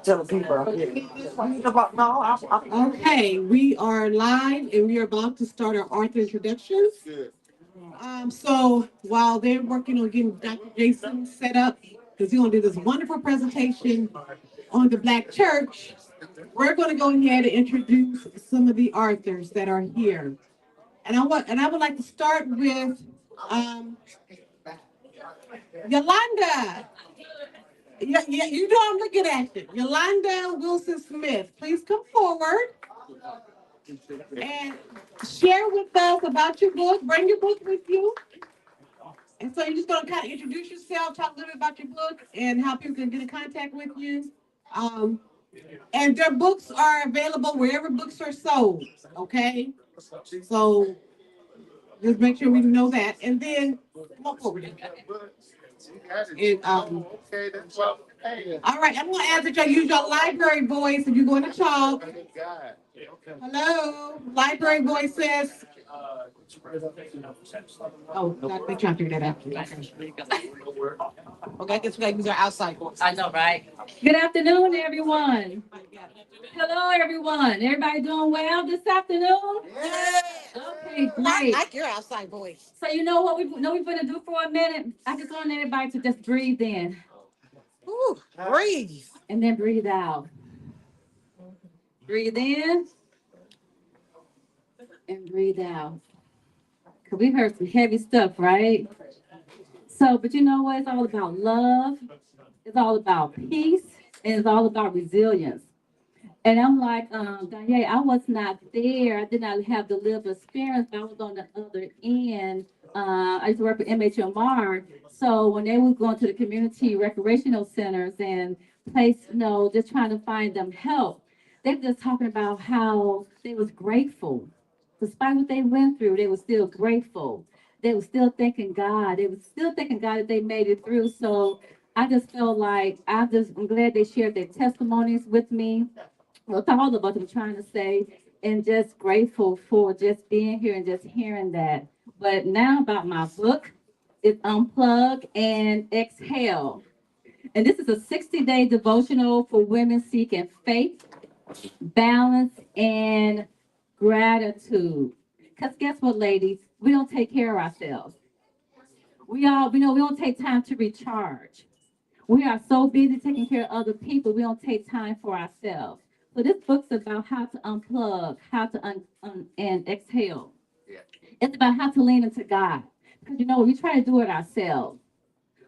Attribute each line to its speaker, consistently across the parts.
Speaker 1: tell the people.
Speaker 2: Okay, we are live and we are about to start our author introductions. So while they're working on getting Dr. Jason set up, because he's going to do this wonderful presentation on the Black church, we're going to go ahead and introduce some of the authors that are here. And I would like to start with um, Yolanda. Yeah, you know I'm looking at you. Yolanda Wilson Smith, please come forward and share with us about your book. Bring your book with you. And so you're just going to kind of introduce yourself, talk a little bit about your book, and how people can get in contact with you. Um, and their books are available wherever books are sold. Okay, so just make sure we know that. And then come on forward. And, all right, I'm going to ask that y'all use your library voice if you're going to talk. Hello, library voice says. Oh, they trying to figure that out. Okay, I guess we got to use our outside voice.
Speaker 3: I know, right? Good afternoon, everyone. Hello, everyone. Everybody doing well this afternoon?
Speaker 2: Yeah.
Speaker 3: Okay,
Speaker 2: I
Speaker 3: great.
Speaker 2: like your outside voice.
Speaker 3: So you know what we're going to do for a minute? I just want everybody to just breathe in.
Speaker 2: Ooh, breathe.
Speaker 3: And then breathe out. Breathe in. And breathe out. Because we heard some heavy stuff, right? So, but you know what? It's all about love. It's all about peace. And it's all about resilience. And I'm like, Danye, I was not there. I did not have the lived experience, but I was on the other end. I used to work with MHMR. So when they was going to the community recreational centers and just trying to find them help, they were just talking about how they was grateful. Despite what they went through, they were still grateful. They were still thanking God. They were still thanking God that they made it through. So I just felt like I'm glad they shared their testimonies with me. Well, all of us I'm trying to say, and just grateful for just being here and just hearing that. But now about my book, it's Unplug and Exhale. And this is a 60-day devotional for women seeking faith, balance, and gratitude. Because guess what, ladies? We don't take care of ourselves. We don't take time to recharge. We are so busy taking care of other people, we don't take time for ourselves. So this book's about how to unplug, how to and exhale. Yeah. It's about how to lean into God. Because we try to do it ourselves.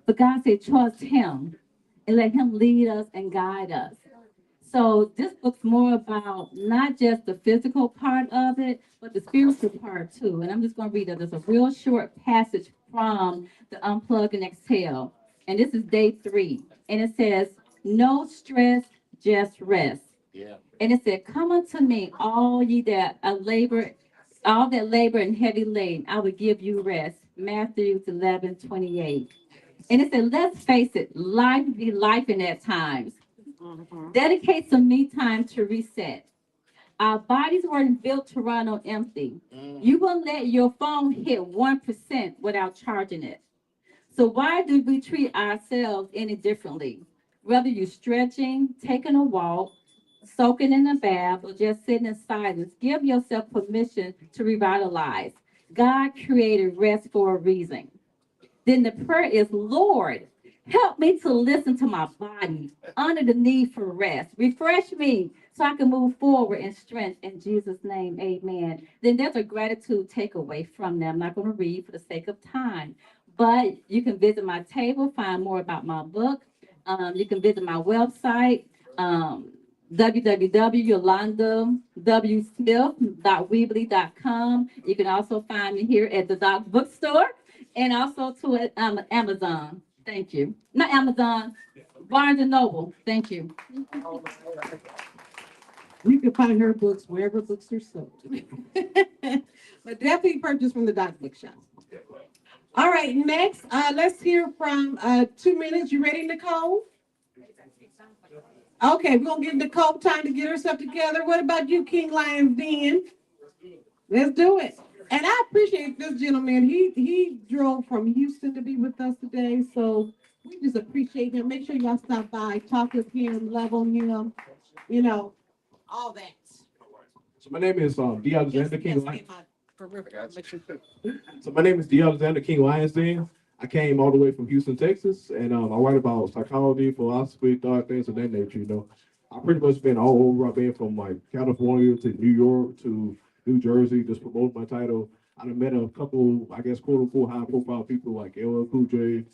Speaker 3: But God said, trust him and let him lead us and guide us. So this book's more about not just the physical part of it, but the spiritual part too. And I'm just going to read it. There's a real short passage from the Unplug and Exhale. And this is day 3. And it says, no stress, just rest. Yeah. And it said, come unto me, all that labor and heavy laden, I will give you rest. Matthew 11:28. And it said, let's face it, life be life in at times. Mm-hmm. Dedicate some me time to reset. Our bodies weren't built to run on empty. You won't let your phone hit 1% without charging it. So why do we treat ourselves any differently? Whether you're stretching, taking a walk, soaking in a bath, or just sitting in silence, give yourself permission to revitalize. God created rest for a reason. Then the prayer is, Lord, help me to listen to my body under the need for rest. Refresh me so I can move forward in strength. In Jesus' name, amen. Then there's a gratitude takeaway from them. I'm not going to read for the sake of time, but you can visit my table, find more about my book. You can visit my website, www.yolandawsmith.weebly.com. You can also find me here at the Doc Bookstore and also to Amazon. Thank you. Not Amazon, Barnes and Noble. Thank you.
Speaker 2: You can find her books wherever books are sold. But definitely purchase from the Doc Bookshop. All right, next, let's hear from 2 minutes. You ready, Nicole? Okay, we're going to give Nicole time to get herself together. What about you, King Lion's Den? Let's do it. And I appreciate this gentleman. He drove from Houston to be with us today. So we just appreciate him. Make sure y'all stop by, talk with him, love on him, you know, all that.
Speaker 1: So my name is D. Alexander
Speaker 2: Yes,
Speaker 1: King
Speaker 2: yes,
Speaker 1: Lion.
Speaker 2: for real. Make sure-
Speaker 1: So my name is D. Alexander King Lionsden. I came all the way from Houston, Texas, and I write about psychology, philosophy, thought, things of that nature. You know, I've pretty much been all over. I've been from like California to New York to New Jersey, just promoting my title. I've met a couple, I guess, quote unquote, high profile people like LL Cool J,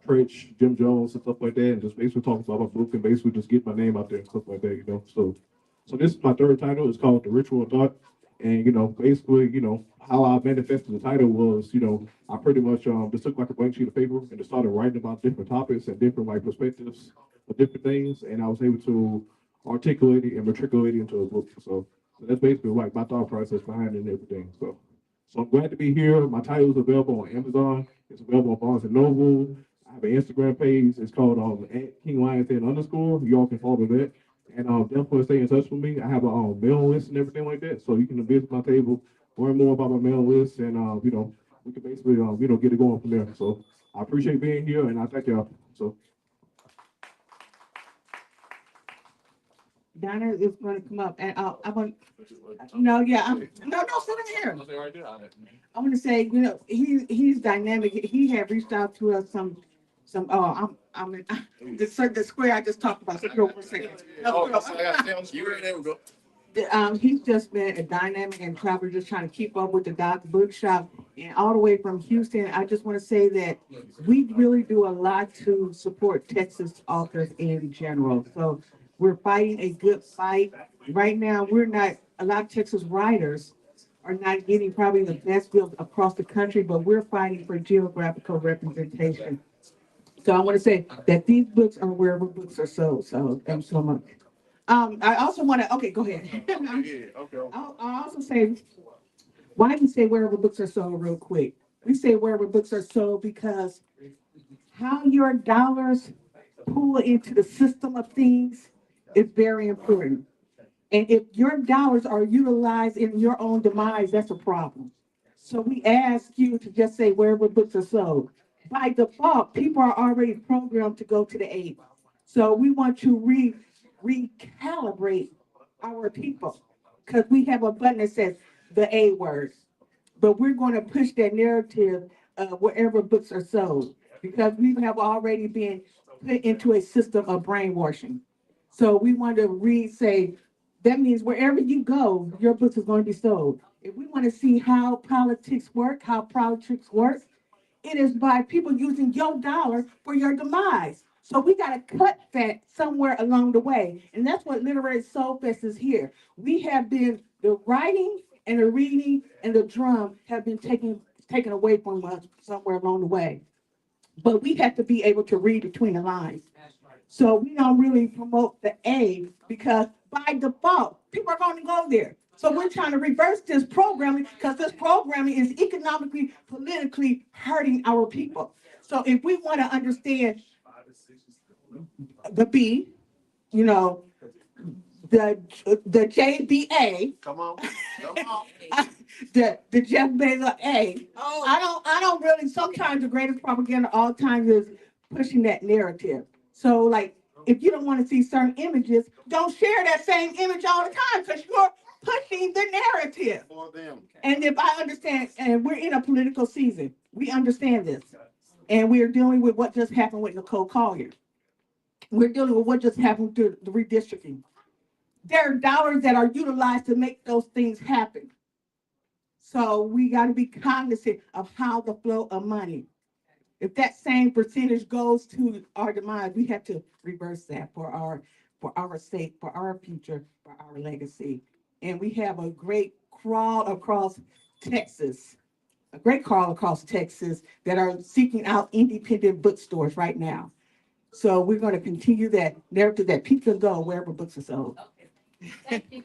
Speaker 1: Prince, Jim Jones, and stuff like that, and just basically talking about my book and basically just get my name out there and stuff like that. You know, so this is my third title. It's called The Ritual of Thought. And, basically, how I manifested the title was, I pretty much just took like a blank sheet of paper and just started writing about different topics and different like perspectives of different things. And I was able to articulate it and matriculate it into a book. So that's basically like my thought process behind it and everything. So I'm glad to be here. My title is available on Amazon. It's available on Barnes and Noble. I have an Instagram page. It's called @KingLionsden_. You all can follow that. And definitely stay in touch with me. I have a mailing list and everything like that. So you can visit my table, learn more about my mailing list, and we can basically get it going from there. So I appreciate being here, and I thank y'all. So
Speaker 2: Donna is going to come up, and I'm going. No, yeah, no, sit in here. I want to say, he's dynamic. He had reached out to us some. Oh, I'm in the square I just talked about. So go for a second. He's just been a dynamic and traveler, just trying to keep up with the Dodge Bookshop, and all the way from Houston. I just want to say that we really do a lot to support Texas authors in general. So we're fighting a good fight. Right now, a lot of Texas writers are not getting probably the best deals across the country, but we're fighting for geographical representation. So I want to say that these books are wherever books are sold. So thanks so much. I also want to, okay, go ahead. I'll also say, why do we say wherever books are sold real quick? We say wherever books are sold because how your dollars pool into the system of things is very important. And if your dollars are utilized in your own demise, that's a problem. So we ask you to just say wherever books are sold. By default, people are already programmed to go to the aid. So we want to recalibrate our people because we have a button that says the A word. But we're going to push that narrative wherever books are sold because we have already been put into a system of brainwashing. So we want to say that means wherever you go, your book is going to be sold. If we want to see how politics work, it is by people using your dollar for your demise. So we got to cut that somewhere along the way. And that's what Literary Soulfest is here. We have been, the writing and the reading and the drum have been taken away from us somewhere along the way. But we have to be able to read between the lines. So we don't really promote the A because by default, people are going to go there. So we're trying to reverse this programming because this programming is economically, politically hurting our people. So if we want to understand the B, you know, the JBA, the Jeff Bezos A. Oh, I don't really. Sometimes the greatest propaganda all times is pushing that narrative. So like, if you don't want to see certain images, don't share that same image all the time because you're pushing the narrative. For them. And if I understand, and we're in a political season, we understand this, and we're dealing with what just happened with Nicole Collier. We're dealing with what just happened to the redistricting. There are dollars that are utilized to make those things happen. So we got to be cognizant of how the flow of money. If that same percentage goes to our demise, we have to reverse that for our sake, for our future, for our legacy. And we have a great crawl across Texas, that are seeking out independent bookstores right now. So we're going to continue that narrative that people can go wherever books are sold.
Speaker 3: Thank you.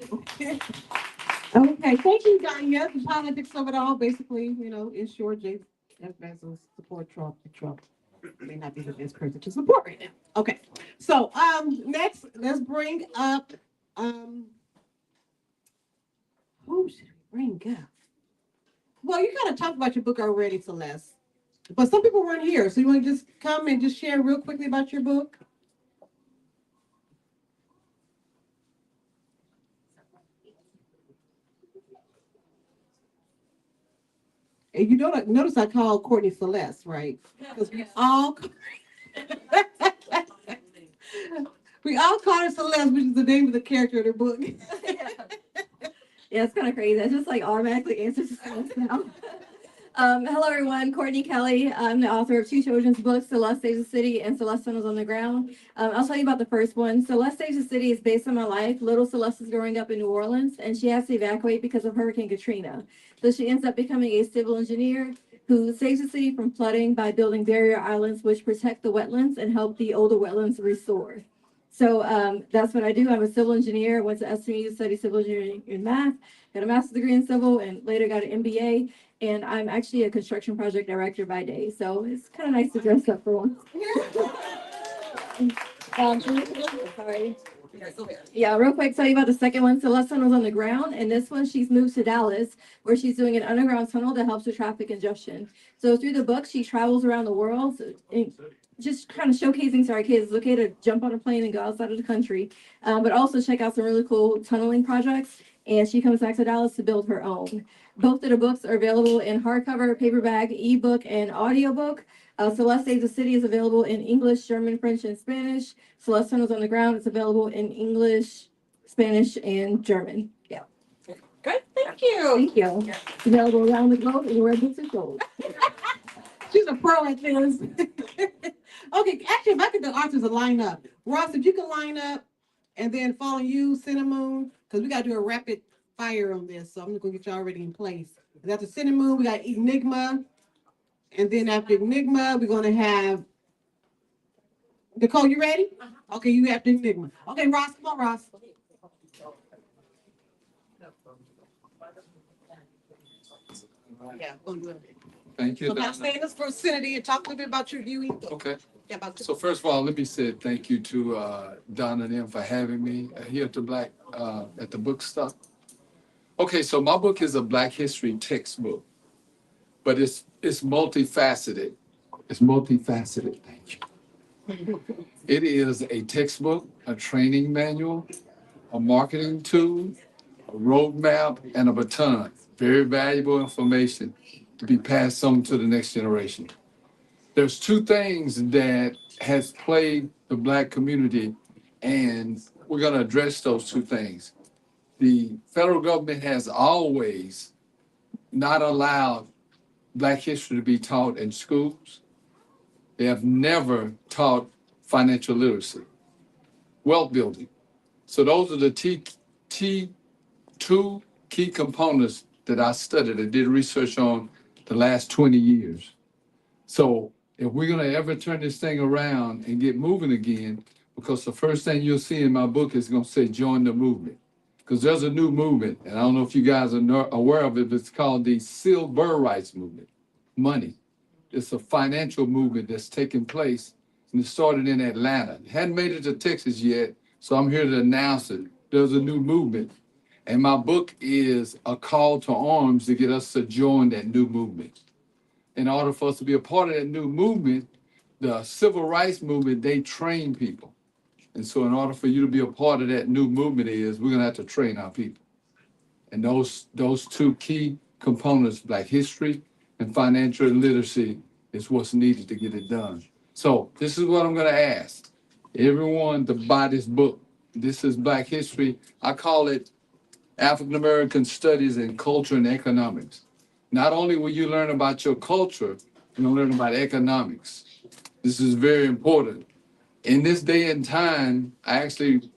Speaker 2: Okay, thank you, Danya. The politics of it all, basically, in short, Jeff Bezos support Trump. Trump may not be the best person to support right now. Okay, so next, let's bring up who should we bring up? Well, you kind of talked about your book already, Celeste. But some people weren't here, so you want to just come and just share real quickly about your book? And you don't notice I called Courtney Celeste, right? Because we all call her Celeste, which is the name of the character in her book.
Speaker 4: Yeah, it's kind of crazy. I just like automatically answer to Celeste now. Hello, everyone. Courtney Kelly. I'm the author of 2 children's books, Celeste Saves the City and Celeste Tunnels on the Ground. I'll tell you about the first one. Celeste Saves the City is based on my life. Little Celeste is growing up in New Orleans, and she has to evacuate because of Hurricane Katrina. So she ends up becoming a civil engineer who saves the city from flooding by building barrier islands, which protect the wetlands and help the older wetlands restore. So that's what I do. I'm a civil engineer. Went to SMU to study civil engineering and math. Got a master's degree in civil, and later got an MBA. And I'm actually a construction project director by day. So it's kind of nice to dress up for once. Sorry. Yeah, real quick, tell you about the second one. Celeste Tunnels on the Ground. And this one, she's moved to Dallas, where she's doing an underground tunnel that helps with traffic congestion. So through the book, she travels around the world, just kind of showcasing to our kids, it's okay to jump on a plane and go outside of the country, but also check out some really cool tunneling projects. And she comes back to Dallas to build her own. Both of the books are available in hardcover, paperback, ebook, and audiobook. Celeste Saves the City is available in English, German, French, and Spanish. Celeste Tunnels on the Ground is available in English, Spanish, and German. Yeah.
Speaker 2: Good, thank you.
Speaker 4: Thank you. It's available around the globe and where books are sold.
Speaker 2: She's a pro at this. Okay, actually, if I could, the authors will line up. Ross, if you can line up, and then follow you, Cinnamon, because we got to do a rapid fire on this. So I'm going to get you already in place. And after Cinnamon, we got Enigma. And then after Enigma, we're going to have Nicole, you ready? Okay, you have the Enigma. Okay, Ross, come on, Ross. Yeah, we're going to do it.
Speaker 5: Thank you.
Speaker 2: So now
Speaker 5: Donna.
Speaker 2: stay in this vicinity and talk a little bit about your viewing.
Speaker 5: Okay.
Speaker 2: Yeah, about
Speaker 5: So first of all, let me say thank you to Donna and them for having me here at the at the bookstop. Okay, so my book is a Black history textbook, but it's multifaceted. It's multifaceted. Thank you. It is a textbook, a training manual, a marketing tool, a roadmap, and a baton. Very valuable information to be passed on to the next generation. There's 2 things that has plagued the Black community, and we're going to address those 2 things. The federal government has always not allowed Black history to be taught in schools. They have never taught financial literacy, wealth building. So those are the 2 key components that I studied and did research on the last 20 years. So if we're going to ever turn this thing around and get moving again, because the first thing you'll see in my book is going to say join the movement, because there's a new movement, and I don't know if you guys are aware of it, but it's called the Civil Rights Movement. Money. It's a financial movement that's taking place, and it started in Atlanta. It hadn't made it to Texas yet, so I'm here to announce it. There's a new movement, and my book is a call to arms to get us to join that new movement. In order for us to be a part of that new movement, the civil rights movement, they train people. And so in order for you to be a part of that new movement we're gonna have to train our people. And those 2 key components, Black history and financial literacy, is what's needed to get it done. So this is what I'm gonna ask everyone to buy this book. This is Black history. I call it African American Studies in Culture and Economics. Not only will you learn about your culture, you're gonna learn about economics. This is very important. In this day and time, I actually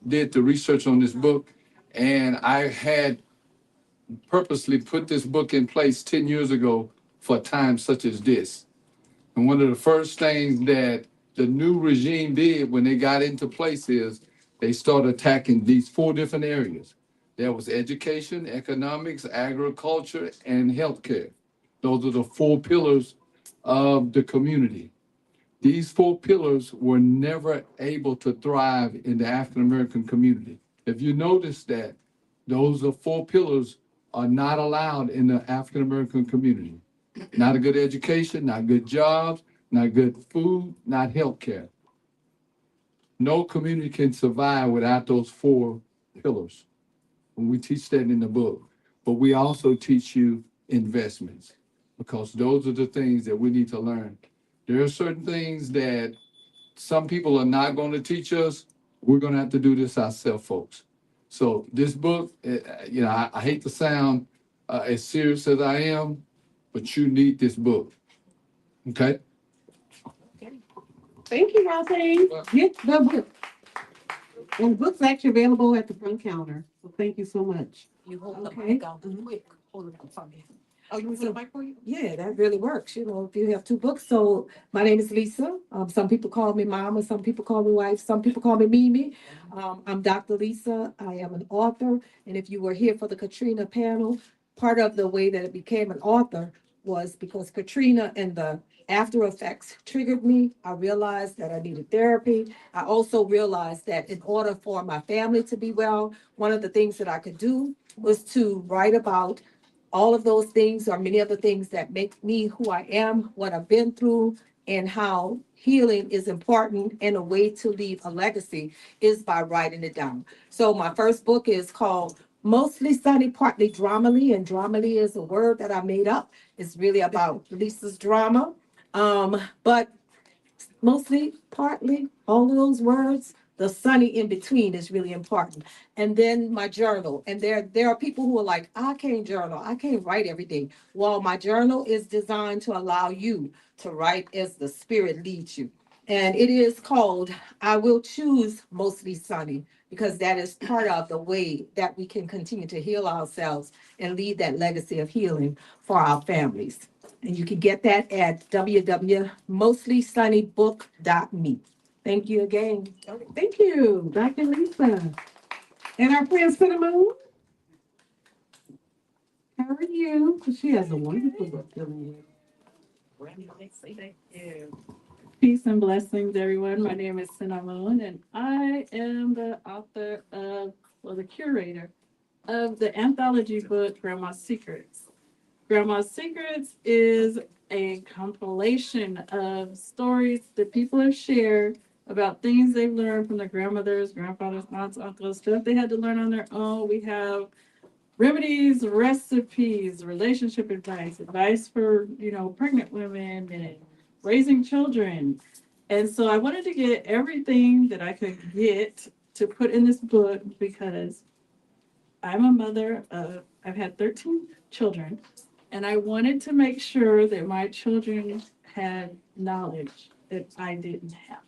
Speaker 5: did the research on this book, and I had purposely put this book in place 10 years ago for a time such as this. And one of the first things that the new regime did when they got into place is they started attacking these 4 different areas. There was education, economics, agriculture, and healthcare. Those are the 4 pillars of the community. These 4 pillars were never able to thrive in the African American community. If you notice that, those are 4 pillars are not allowed in the African American community. Not a good education, not good jobs, not good food, not health care. No community can survive without those four pillars. And we teach that in the book. But we also teach you investments because those are the things that we need to learn. There are certain things that some people are not going to teach us. We're going to have to do this ourselves, folks. So this book, I hate to sound as serious as I am, but you need this book. Okay?
Speaker 2: Thank you, Roseanne. Get the book. And the book's actually available at the front counter. So thank you so much.
Speaker 6: You hold the
Speaker 4: Okay.
Speaker 6: mic out quick, hold it up for me. Oh, you want the mic for you?
Speaker 7: Yeah, that really works. You know, if you have two books. So my name is Lisa. Some people call me mama, some people call me wife, some people call me Mimi. I'm Dr. Lisa. I am an author. And if you were here for the Katrina panel, part of the way that it became an author was because Katrina and the after effects triggered me. I realized that I needed therapy. I also realized that in order for my family to be well, one of the things that I could do was to write about all of those things or many of the things that make me who I am, what I've been through, and how healing is important and a way to leave a legacy is by writing it down. So my first book is called Mostly Sunny, Partly Dramedy, and Dramedy is a word that I made up. It's really about Lisa's drama. But mostly, partly, all of those words, the sunny in between is really important. And then my journal. And there are people who are like, I can't journal. I can't write every day. Well, my journal is designed to allow you to write as the spirit leads you. And it is called I Will Choose Mostly Sunny because that is part of the way that we can continue to heal ourselves and leave that legacy of healing for our families. And you can get that at www.mostlysunnybook.me. Thank you again.
Speaker 2: Thank you, Dr. Lisa. And our friend Cinnamon. How are you? She has a wonderful book dealing with.
Speaker 8: Peace and blessings, everyone. My name is Cinnamon, and I am the author the curator of the anthology book Grandma's Secrets. Grandma's Secrets is a compilation of stories that people have shared about things they've learned from their grandmothers, grandfathers, aunts, uncles, stuff they had to learn on their own. We have remedies, recipes, relationship advice, advice for, pregnant women and raising children. And so I wanted to get everything that I could get to put in this book because I'm a mother of, I've had 13 children, and I wanted to make sure that my children had knowledge that I didn't have.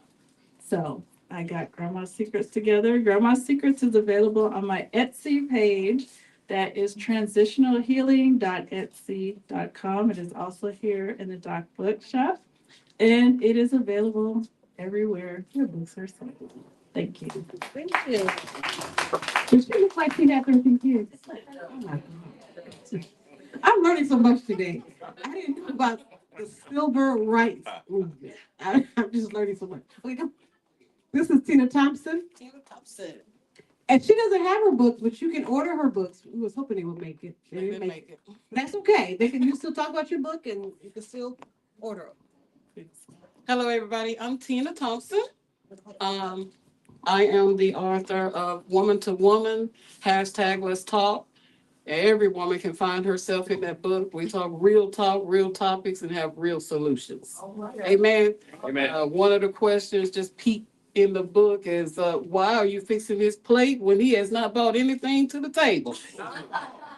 Speaker 8: So I got Grandma's Secrets together. Grandma's Secrets is available on my Etsy page. That is transitionalhealing.etsy.com. It is also here in the Doc Bookshop, and it is available everywhere your books are sold. Thank you.
Speaker 2: Thank you. Does she look like she had 13 kids? Oh my God. I'm learning so much today. I didn't know about the civil rights movement. I'm just learning so much. Okay, come. This is Tina Thompson.
Speaker 6: Tina Thompson.
Speaker 2: And she doesn't have her books, but you can order her books. We was hoping they would make it. They didn't make it. That's okay. You still talk about your book and you can still order them.
Speaker 6: Hello, everybody. I'm Tina Thompson. I am the author of Woman to Woman, #Let's Talk. Every woman can find herself in that book. We talk, real topics, and have real solutions. Amen. Amen. One of the questions just peeked in the book is, why are you fixing his plate when he has not brought anything to the table?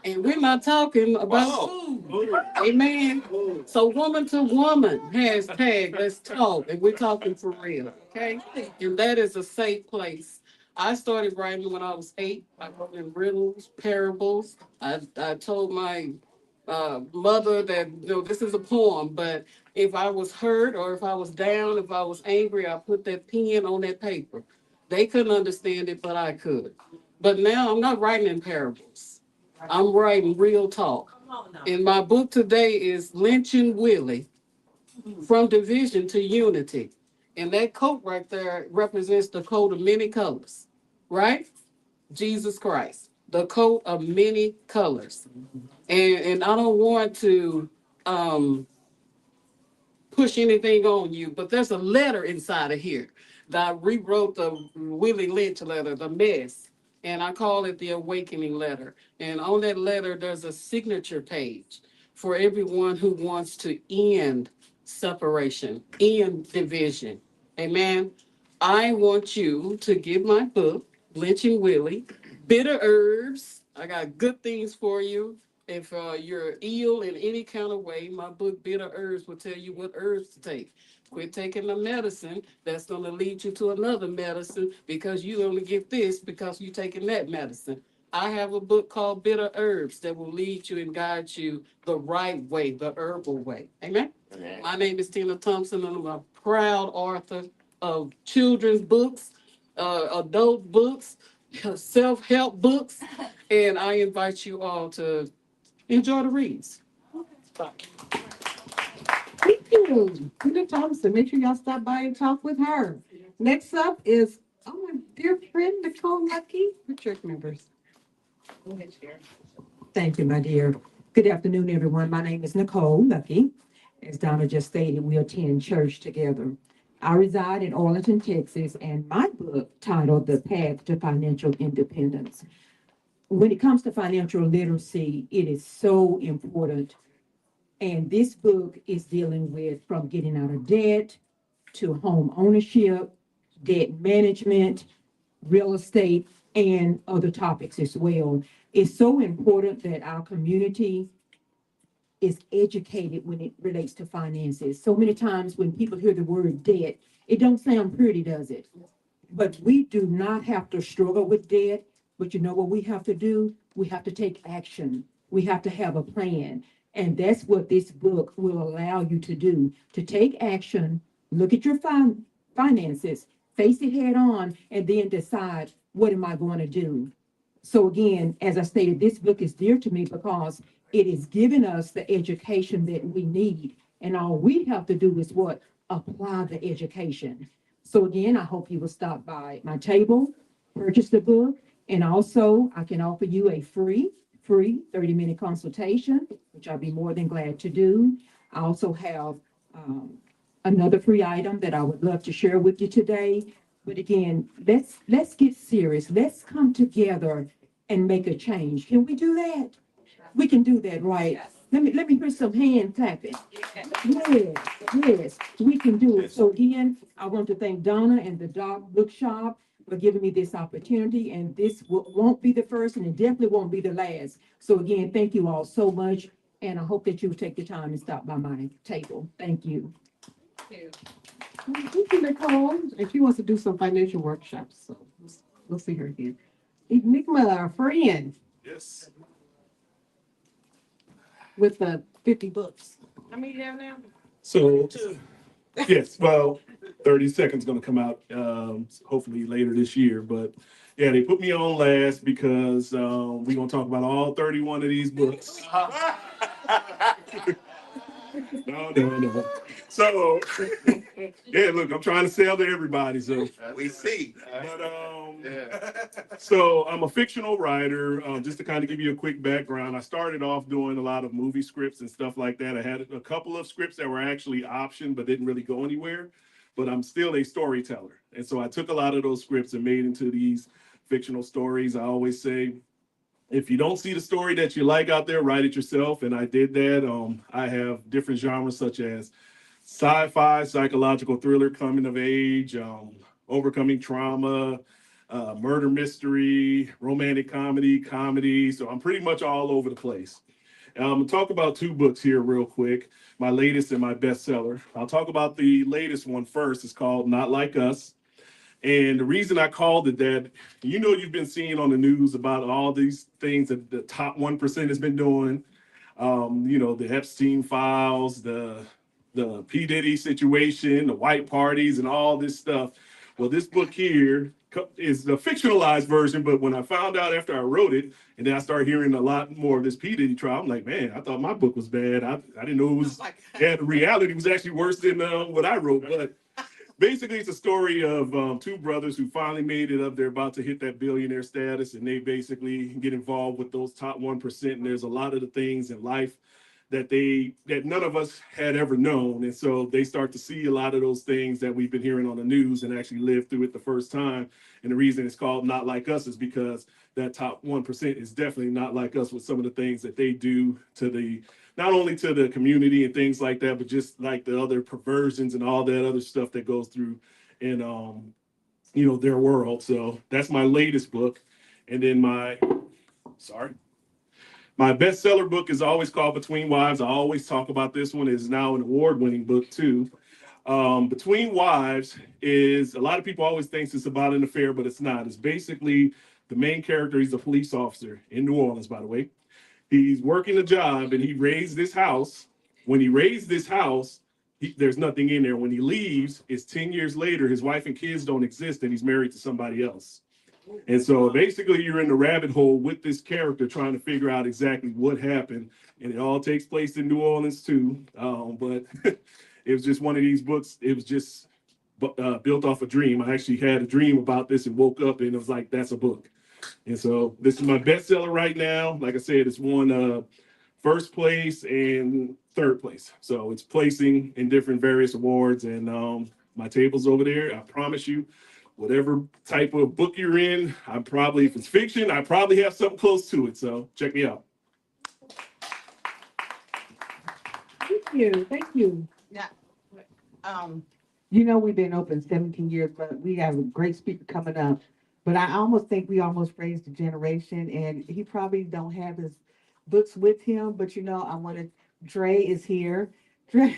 Speaker 6: And we're not talking about food. Amen. So woman to woman, #Let's Talk. And we're talking for real, okay? And that is a safe place. I started writing when I was 8. I wrote in riddles, parables. I told my mother that, this is a poem, but if I was hurt or if I was down, if I was angry, I put that pen on that paper. They couldn't understand it, but I could. But now I'm not writing in parables. I'm writing real talk. And my book today is Lynching Willie, From Division to Unity. And that coat right there represents the coat of many colors, right? Jesus Christ, the coat of many colors. And I don't want to um, push anything on you, but there's a letter inside of here that I rewrote the Willie Lynch letter, the mess, and I call it the awakening letter. And on that letter, there's a signature page for everyone who wants to end separation, end division. Amen. I want you to get my book, Lynching Willie, Bitter Herbs. I got good things for you. If you're ill in any kind of way, my book, Bitter Herbs, will tell you what herbs to take. Quit taking the medicine that's going to lead you to another medicine because you only get this because you're taking that medicine. I have a book called Bitter Herbs that will lead you and guide you the right way, the herbal way. Amen. My name is Tina Thompson, and I'm a proud author of children's books, adult books, self-help books, and I invite you all to enjoy the reads.
Speaker 2: Thank you, Tina Thompson. Make sure y'all stop by and talk with her. Next up is, my dear friend, Nicole Lucky, for church members. Go ahead, Sharon.
Speaker 7: Thank you, my dear. Good afternoon, everyone. My name is Nicole Lucky. As Donna just stated, we attend church together. I reside in Arlington, Texas, and my book titled The Path to Financial Independence. When it comes to financial literacy, it is so important. And this book is dealing with from getting out of debt to home ownership, debt management, real estate, and other topics as well. It's so important that our community is educated when it relates to finances. So many times when people hear the word debt, it don't sound pretty, does it? But we do not have to struggle with debt. But you know what we have to do? We have to take action. We have to have a plan. And that's what this book will allow you to do, to take action, look at your finances, face it head on, and then decide, what am I going to do? So again, as I stated, this book is dear to me because it is giving us the education that we need. And all we have to do is what? Apply the education. So again, I hope you will stop by my table, purchase the book, and also I can offer you a free 30-minute consultation, which I'll be more than glad to do. I also have another free item that I would love to share with you today. But again, let's get serious. Let's come together and make a change. Can we do that? We can do that, right? Let me hear some hand clapping. Yes, we can do it. So again, I want to thank Donna and the Dog Bookshop for giving me this opportunity. And this won't be the first, and it definitely won't be the last. So again, thank you all so much. And I hope that you will take the time and stop by my table. Thank you.
Speaker 2: Thank you, Nicole. And she wants to do some financial workshops, so we'll see her again. Enigma, our friend,
Speaker 9: Yes.
Speaker 2: with the 50 books. How many do you have now?
Speaker 9: So, yes, well, 30 seconds going to come out hopefully later this year. But yeah, they put me on last because we're going to talk about all 31 of these books. No. So, yeah, look, I'm trying to sell to everybody. So
Speaker 10: We see.
Speaker 9: But, so I'm a fictional writer. Just to kind of give you a quick background, I started off doing a lot of movie scripts and stuff like that. I had a couple of scripts that were actually optioned but didn't really go anywhere. But I'm still a storyteller, and so I took a lot of those scripts and made into these fictional stories. I always say, if you don't see the story that you like out there, write it yourself. And I did that. I have different genres such as sci-fi, psychological thriller, coming of age, overcoming trauma, murder mystery, romantic comedy. So I'm pretty much all over the place. I'm gonna talk about two books here real quick, my latest and my bestseller. I'll talk about the latest one first. It's called Not Like Us. And the reason I called it that, you've been seeing on the news about all these things that the top 1% has been doing, the Epstein files, the P. Diddy situation, the white parties, and all this stuff. Well, this book here is the fictionalized version, but when I found out after I wrote it, and then I started hearing a lot more of this P. Diddy trial, I'm like, man, I thought my book was bad. I didn't know it was, the reality was actually worse than what I wrote. But basically, it's a story of two brothers who finally made it up. They're about to hit that billionaire status, and they basically get involved with those top 1%. And there's a lot of the things in life that none of us had ever known. And so they start to see a lot of those things that we've been hearing on the news and actually live through it the first time. And the reason it's called Not Like Us is because that top 1% is definitely not like us with some of the things that they do to the, not only to the community and things like that, but just like the other perversions and all that other stuff that goes through in, their world. So that's my latest book. And then my bestseller book is always called Between Wives. I always talk about this one. It's now an award-winning book too. Between Wives is, a lot of people always think it's about an affair, but it's not. It's basically the main character. He's a police officer in New Orleans, by the way. He's working a job and he raised this house. When he raised this house, there's nothing in there. When he leaves, it's 10 years later, his wife and kids don't exist and he's married to somebody else. And so basically you're in the rabbit hole with this character trying to figure out exactly what happened. And it all takes place in New Orleans too. But it was just one of these books. It was just built off a dream. I actually had a dream about this and woke up and it was like, that's a book. And so this is my bestseller right now. Like I said, it's won first place and third place. So it's placing in different various awards. And my table's over there. I promise you, whatever type of book you're in, if it's fiction, I probably have something close to it. So check me out.
Speaker 7: Thank you, thank you.
Speaker 2: Yeah.
Speaker 7: We've been open 17 years, but we have a great speaker coming up. But I almost think we almost raised a generation, and he probably don't have his books with him. But Dre is here. Dre,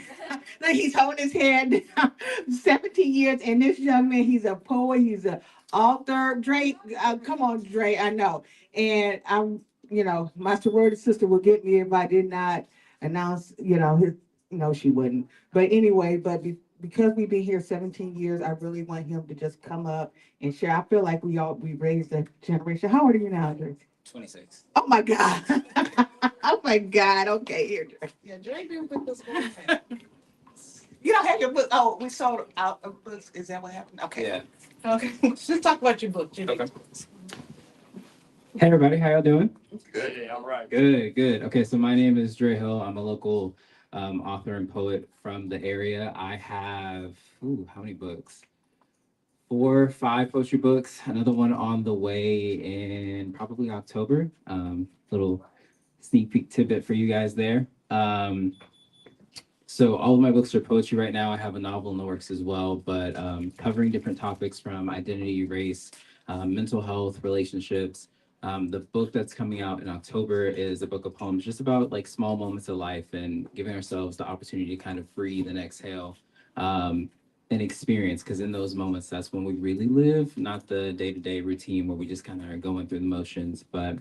Speaker 7: like he's holding his head down. 17 years, and this young man, he's a poet, he's an author. Dre, come on, Dre, I know. And my sorority sister will get me if I did not announce, she wouldn't. But anyway, because we've been here 17 years, I really want him to just come up and share. I feel like we raised a generation. How old are you now, Dre?
Speaker 10: 26.
Speaker 7: Oh my God. Oh my God. Okay, here, Dre.
Speaker 2: Yeah, Dre been with us. You don't have your book. Oh, we sold out of books. Is that what happened? Okay.
Speaker 10: Yeah.
Speaker 2: Okay. Just talk about your book, Jimmy.
Speaker 10: Okay. Hey everybody, how y'all doing?
Speaker 9: Good. Yeah, all right.
Speaker 10: Good. Okay, so my name is Dre Hill. I'm a local author and poet from the area. I have, how many books? 4, 5 poetry books. Another one on the way in probably October. Little sneak peek tidbit for you guys there. So all of my books are poetry right now. I have a novel in the works as well, but covering different topics from identity, race, mental health, relationships. The book that's coming out in October is a book of poems just about like small moments of life and giving ourselves the opportunity to kind of breathe and exhale and experience, because in those moments, that's when we really live, not the day-to-day routine where we just kind of are going through the motions, but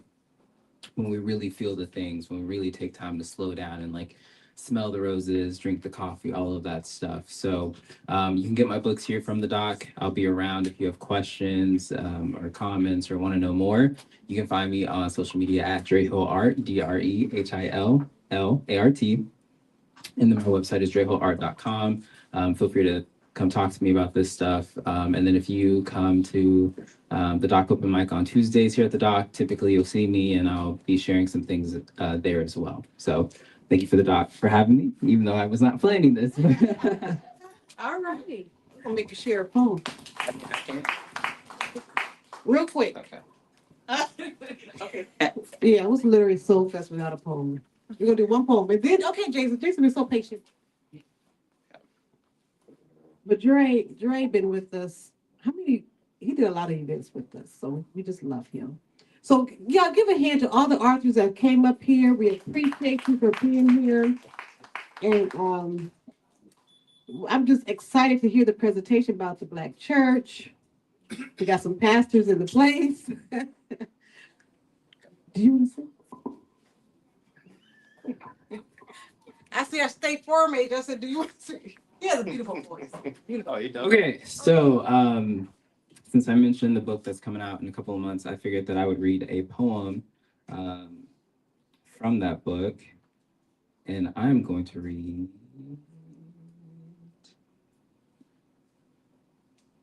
Speaker 10: when we really feel the things, when we really take time to slow down and like smell the roses, drink the coffee, all of that stuff. So you can get my books here from the doc. I'll be around if you have questions or comments or want to know more. You can find me on social media at Drehill Art, DREHILLART. And then my website is drehillart.com. Feel free to come talk to me about this stuff. And then if you come to the doc open mic on Tuesdays here at the doc, typically you'll see me and I'll be sharing some things there as well. So thank you for the doc for having me, even though I was not planning this.
Speaker 2: All righty. I'm gonna make you share a poem. Real quick.
Speaker 10: Okay.
Speaker 2: Okay.
Speaker 7: Yeah, it was literally Soulfest without a poem. We're gonna do one poem, and then Jason is so patient. But Dre been with us. He did a lot of events with us, so we just love him. So y'all give a hand to all the authors that came up here. We appreciate you for being here. And I'm just excited to hear the presentation about the Black church. We got some pastors in the place. Do you want to say?
Speaker 2: I see our state forum agent. I said, do you want to say? He has a beautiful voice. Beautiful.
Speaker 10: Okay, so since I mentioned the book that's coming out in a couple of months, I figured that I would read a poem from that book. And I'm going to read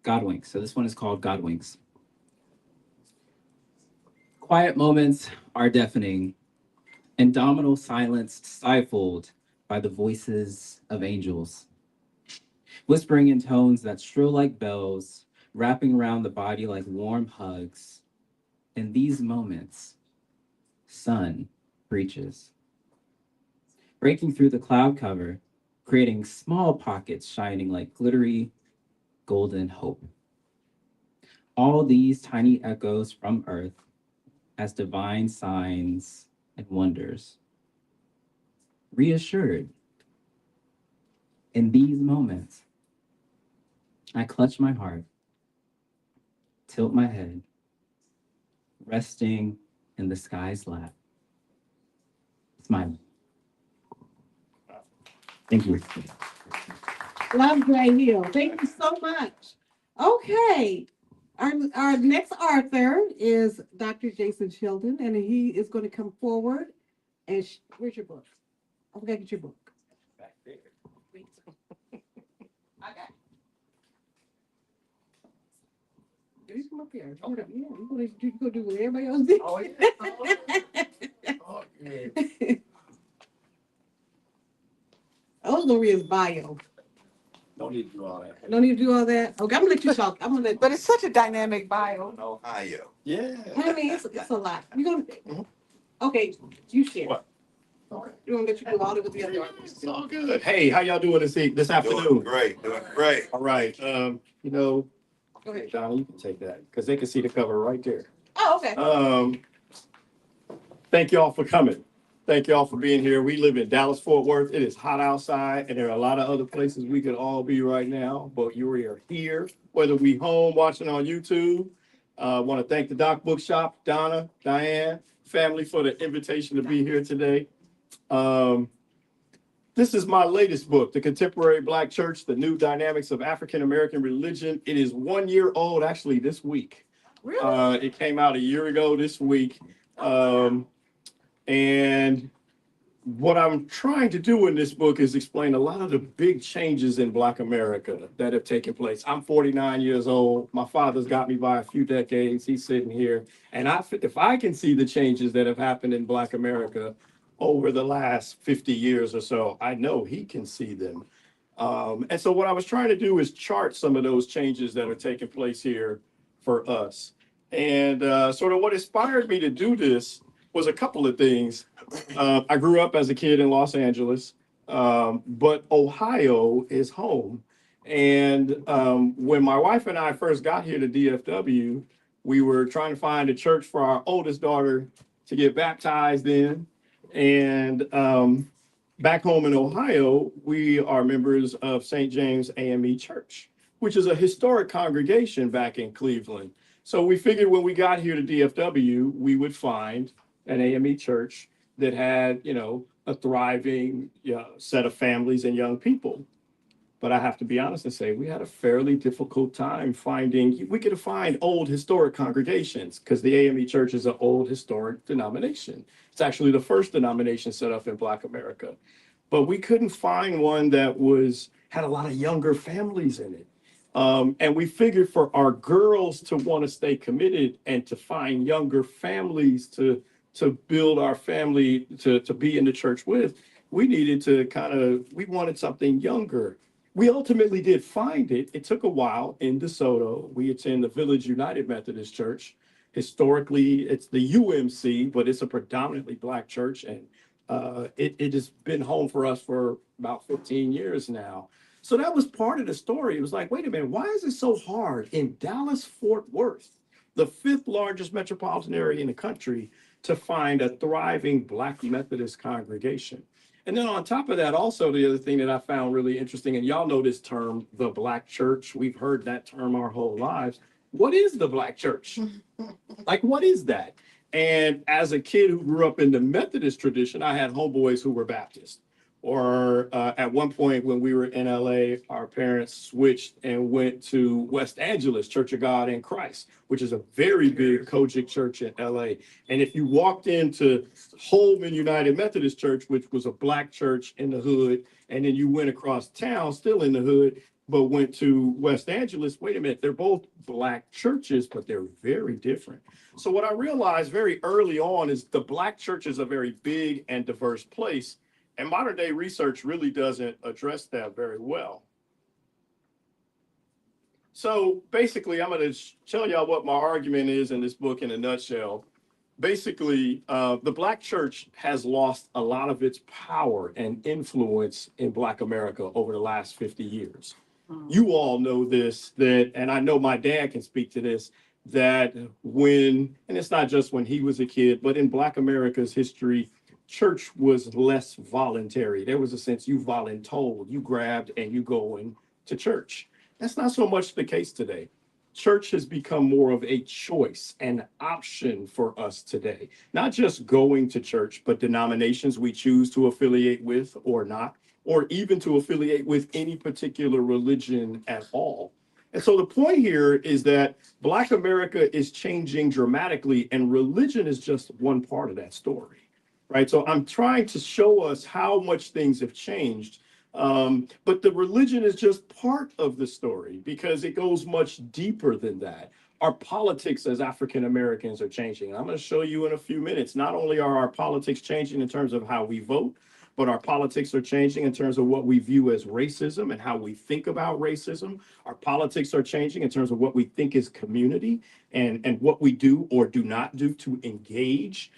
Speaker 10: God Winks. So this one is called God Winks. Quiet moments are deafening, Indomitable silence stifled by the voices of angels, whispering in tones that shrill like bells, wrapping around the body like warm hugs. In these moments, sun breaches, breaking through the cloud cover, creating small pockets shining like glittery golden hope. All these tiny echoes from earth as divine signs and wonders. Reassured, in these moments, I clutch my heart, tilt my head, resting in the sky's lap, smiling. Thank you.
Speaker 2: Love Gray Hill. Thank you so much. Okay. Our next author is Dr. Jason Sheldon, and he is going to come forward. And where's your book? I forgot to get your book.
Speaker 11: Back there.
Speaker 2: I got it. You come up here. Okay. You gonna do what everybody else did.
Speaker 11: Oh, yeah. Oh, yeah.
Speaker 2: Oh, Maria's bio.
Speaker 11: Don't need to do all that.
Speaker 2: Don't need to do all that. Okay, I'm gonna let you talk. But it's such a dynamic bio.
Speaker 11: Ohio. Yeah.
Speaker 2: I mean, it's a lot. You gonna? Okay, you share.
Speaker 11: What? Okay.
Speaker 2: You want to let you do all of it together?
Speaker 11: It's all good. Hey, how y'all doing this afternoon?
Speaker 12: Doing great, doing great.
Speaker 11: All right. You know,
Speaker 2: Go ahead.
Speaker 11: Donna, you can take that because they can see the cover right there.
Speaker 2: Oh, okay.
Speaker 11: Thank y'all for coming. Thank y'all for being here. We live in Dallas, Fort Worth. It is hot outside, and there are a lot of other places we could all be right now, but you are here, whether we home watching on YouTube. Want to thank the Doc Bookshop, Donna, Diane, family for the invitation to be here today. This is my latest book, The Contemporary Black Church, The New Dynamics of African American Religion. It is 1 year old, actually, this week.
Speaker 2: Really?
Speaker 11: It came out a year ago this week. And what I'm trying to do in this book is explain a lot of the big changes in Black America that have taken place. I'm 49 years old. My father's got me by a few decades. He's sitting here. And if I can see the changes that have happened in Black America over the last 50 years or so, I know he can see them. And so what I was trying to do is chart some of those changes that are taking place here for us. And sort of what inspired me to do this was a couple of things. I grew up as a kid in Los Angeles, but Ohio is home. And when my wife and I first got here to DFW, we were trying to find a church for our oldest daughter to get baptized in. And back home in Ohio, we are members of St. James AME Church, which is a historic congregation back in Cleveland. So we figured when we got here to DFW, we would find an AME church that had, a thriving set of families and young people. But I have to be honest and say we had a fairly difficult time we could find old historic congregations because the AME church is an old historic denomination. It's actually the first denomination set up in Black America. But we couldn't find one that had a lot of younger families in it. And we figured for our girls to want to stay committed and to find younger families to build our family to be in the church with, we needed to we wanted something younger. We ultimately did find it. It took a while in DeSoto. We attend the Village United Methodist Church. Historically, it's the UMC, but it's a predominantly Black church. And it has been home for us for about 15 years now. So that was part of the story. It was like, wait a minute, why is it so hard in Dallas, Fort Worth, the 5th largest metropolitan area in the country, to find a thriving Black Methodist congregation? And then on top of that, also the other thing that I found really interesting, and y'all know this term, the Black church, we've heard that term our whole lives. What is the Black church? Like, what is that? And as a kid who grew up in the Methodist tradition, I had homeboys who were Baptist. Or at one point when we were in LA, our parents switched and went to West Angeles, Church of God in Christ, which is a very big Kojic church in LA. And if you walked into Holman United Methodist Church, which was a Black church in the hood, and then you went across town, still in the hood, but went to West Angeles. Wait a minute, they're both Black churches, but they're very different. So what I realized very early on is the Black church is a very big and diverse place, and modern day research really doesn't address that very well. So basically, I'm going to tell y'all what my argument is in this book in a nutshell. Basically, the Black church has lost a lot of its power and influence in Black America over the last 50 years. You all know this, and I know my dad can speak to this, that and it's not just when he was a kid, but in Black America's history, church was less voluntary. There was a sense you voluntold, you grabbed and you going to church. That's not so much the case today. Church has become more of a choice, an option for us today. Not just going to church, but denominations we choose to affiliate with or not, or even to affiliate with any particular religion at all. And so the point here is that Black America is changing dramatically, and religion is just one part of that story, right? So I'm trying to show us how much things have changed. But the religion is just part of the story because it goes much deeper than that. Our politics as African Americans are changing. And I'm going to show you in a few minutes. Not only are our politics changing in terms of how we vote, but our politics are changing in terms of what we view as racism and how we think about racism. Our politics are changing in terms of what we think is community and what we do or do not do to engage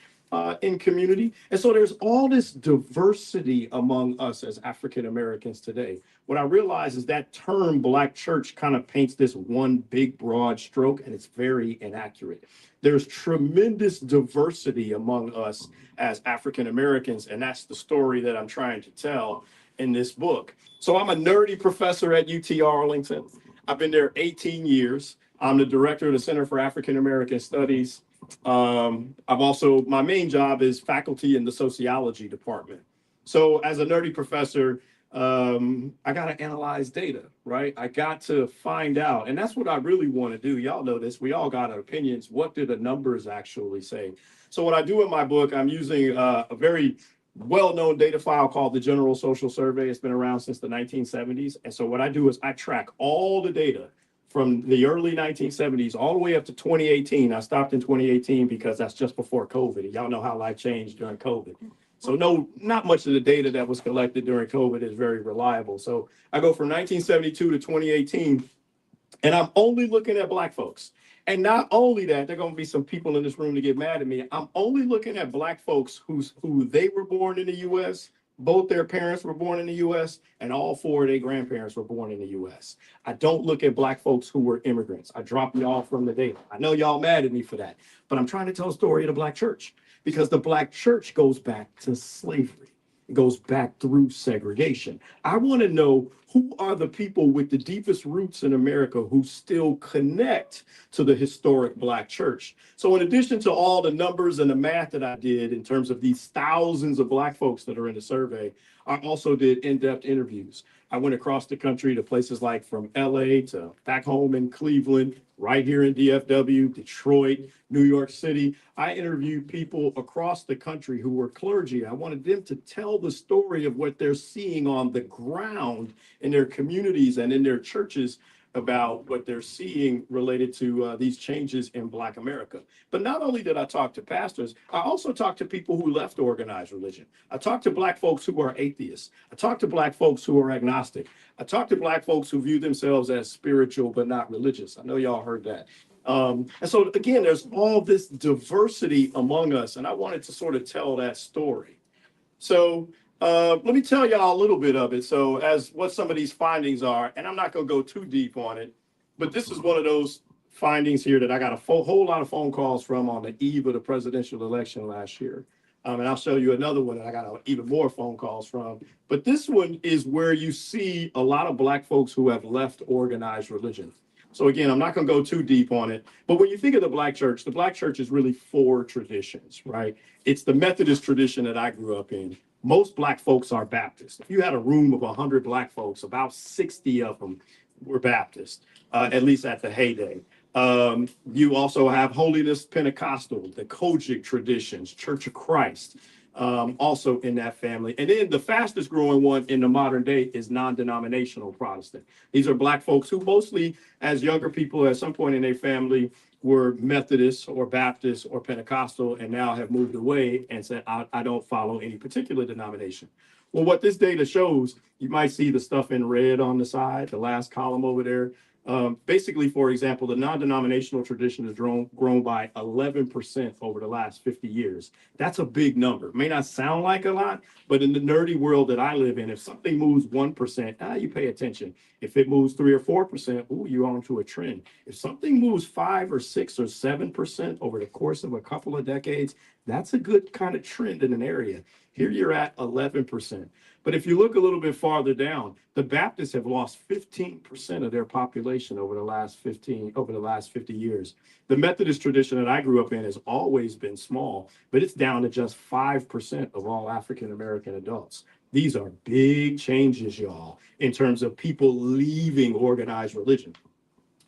Speaker 11: in community. And so there's all this diversity among us as African Americans today. What I realize is that term Black church kind of paints this one big broad stroke, and it's very inaccurate. There's tremendous diversity among us as African Americans, and that's the story that I'm trying to tell in this book. So I'm a nerdy professor at UT Arlington. I've been there 18 years. I'm the director of the Center for African American Studies. My main job is faculty in the sociology department. So as a nerdy professor, I got to analyze data, right? I got to find out, and that's what I really want to do. Y'all know this. We all got our opinions. What do the numbers actually say? So what I do in my book, I'm using a very well-known data file called the General Social Survey. It's been around since the 1970s. And so what I do is I track all the data from the early 1970s all the way up to 2018. I stopped in 2018 because that's just before COVID. Y'all know how life changed during COVID. So not much of the data that was collected during COVID is very reliable. So I go from 1972 to 2018, and I'm only looking at Black folks. And not only that, there are going to be some people in this room to get mad at me. I'm only looking at Black folks who they were born in the U.S., both their parents were born in the U.S., and all four of their grandparents were born in the U.S. I don't look at Black folks who were immigrants. I drop y'all from the data. I know y'all mad at me for that, but I'm trying to tell a story of the Black church because the Black church goes back to slavery. It goes back through segregation. I want to know who are the people with the deepest roots in America who still connect to the historic Black church. So in addition to all the numbers and the math that I did in terms of these thousands of Black folks that are in the survey, I also did in-depth interviews. I went across the country to places like from LA to back home in Cleveland, right here in DFW, Detroit, New York City. I interviewed people across the country who were clergy. I wanted them to tell the story of what they're seeing on the ground in their communities and in their churches about what they're seeing related to these changes in Black America. But not only did I talk to pastors, I also talked to people who left organized religion. I talked to Black folks who are atheists. I talked to Black folks who are agnostic. I talked to Black folks who view themselves as spiritual but not religious. I know y'all heard that. And so again, there's all this diversity among us, and I wanted to sort of tell that story. So let me tell y'all a little bit of it. So as what some of these findings are, and I'm not going to go too deep on it, but this is one of those findings here that I got a whole lot of phone calls from on the eve of the presidential election last year. And I'll show you another one that I got even more phone calls from. But this one is where you see a lot of Black folks who have left organized religion. So again, I'm not going to go too deep on it, but when you think of the Black church is really four traditions, right? It's the Methodist tradition that I grew up in. Most Black folks are Baptist. If you had a room of 100 Black folks, about 60 of them were Baptist, at least at the heyday. You also have Holiness Pentecostal, the Kojic traditions, Church of Christ. also in that family. And then the fastest growing one in the modern day is non-denominational Protestant. These are Black folks who mostly, as younger people, at some point in their family, were Methodist or Baptist or Pentecostal, and now have moved away and said, I don't follow any particular denomination. Well, what this data shows, you might see the stuff in red on the side, the last column over there. Basically, for example, the non-denominational tradition has grown by 11% over the last 50 years. That's a big number. It may not sound like a lot, but in the nerdy world that I live in, if something moves 1%, you pay attention. If it moves 3 or 4%, you're onto a trend. If something moves 5 or 6 or 7% over the course of a couple of decades, that's a good kind of trend in an area. Here you're at 11%. But if you look a little bit farther down, the Baptists have lost 15% of their population over the last 50 years. The Methodist tradition that I grew up in has always been small, but it's down to just 5% of all African American adults. These are big changes, y'all, in terms of people leaving organized religion.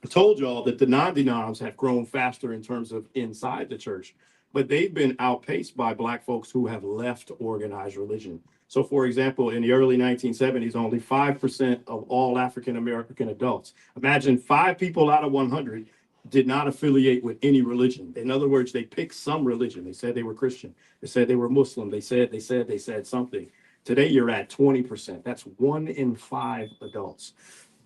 Speaker 11: I told y'all that the non-denoms have grown faster in terms of inside the church, but they've been outpaced by Black folks who have left organized religion. So, for example, in the early 1970s, only 5% of all African American adults, imagine 5 people out of 100 did not affiliate with any religion. In other words, they picked some religion. They said they were Christian. They said they were Muslim. They said something. Today, you're at 20%. That's 1 in 5 adults.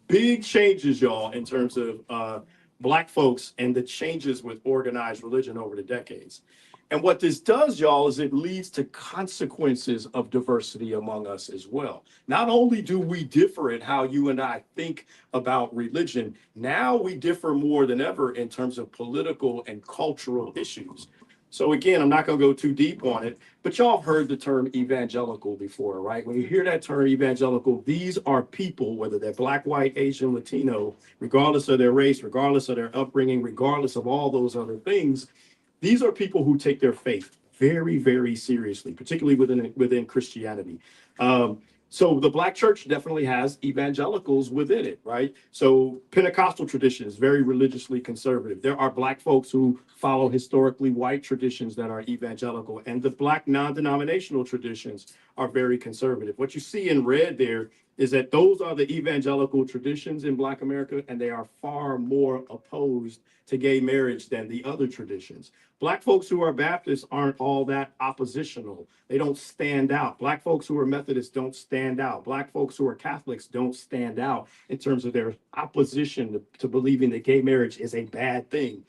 Speaker 11: Big changes, y'all, in terms of Black folks and the changes with organized religion over the decades. And what this does, y'all, is it leads to consequences of diversity among us as well. Not only do we differ in how you and I think about religion, now we differ more than ever in terms of political and cultural issues. So again, I'm not going to go too deep on it, but y'all have heard the term evangelical before, right? When you hear that term evangelical, these are people, whether they're Black, white, Asian, Latino, regardless of their race, regardless of their upbringing, regardless of all those other things, these are people who take their faith very, very seriously, particularly within Christianity. So the Black church definitely has evangelicals within it, right? So Pentecostal tradition is very religiously conservative. There are Black folks who follow historically white traditions that are evangelical, and the Black non-denominational traditions are very conservative. What you see in red there is that those are the evangelical traditions in Black America, and they are far more opposed to gay marriage than the other traditions. Black folks who are Baptists aren't all that oppositional. They don't stand out. Black folks who are Methodists don't stand out. Black folks who are Catholics don't stand out in terms of their opposition to believing that gay marriage is a bad thing,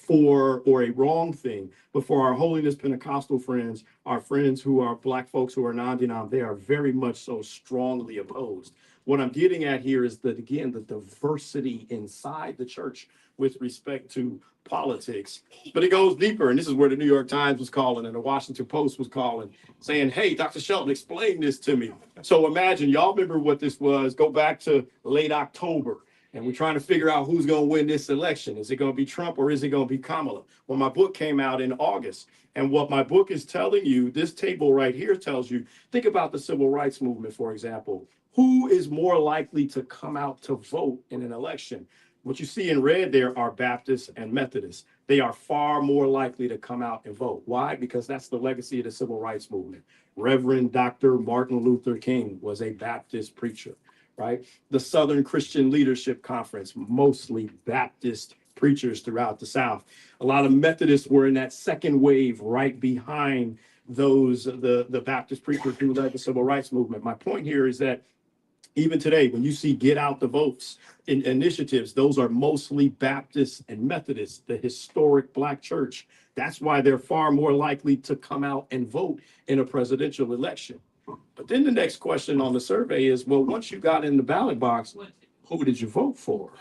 Speaker 11: or a wrong thing. But for our Holiness Pentecostal friends, our friends who are Black folks who are non-denom, they are very much so strongly opposed. What I'm getting at here is that, again, the diversity inside the church with respect to politics. But it goes deeper, and this is where the New York Times was calling and the Washington Post was calling, saying, hey, Dr. Shelton, explain this to me. So imagine, y'all remember what this was, go back to late October, and we're trying to figure out who's going to win this election. Is it going to be Trump or is it going to be Kamala? Well, my book came out in August, and what my book is telling you, this table right here tells you, think about the civil rights movement, for example. Who is more likely to come out to vote in an election? What you see in red there are Baptists and Methodists. They are far more likely to come out and vote. Why? Because that's the legacy of the civil rights movement. Reverend Dr. Martin Luther King was a Baptist preacher, right? The Southern Christian Leadership Conference, mostly Baptist preachers throughout the South. A lot of Methodists were in that second wave right behind the Baptist preachers who led the civil rights movement. My point here is that even today, when you see get out the votes in initiatives, those are mostly Baptists and Methodists, the historic Black church. That's why they're far more likely to come out and vote in a presidential election. But then the next question on the survey is, well, once you got in the ballot box, who did you vote for?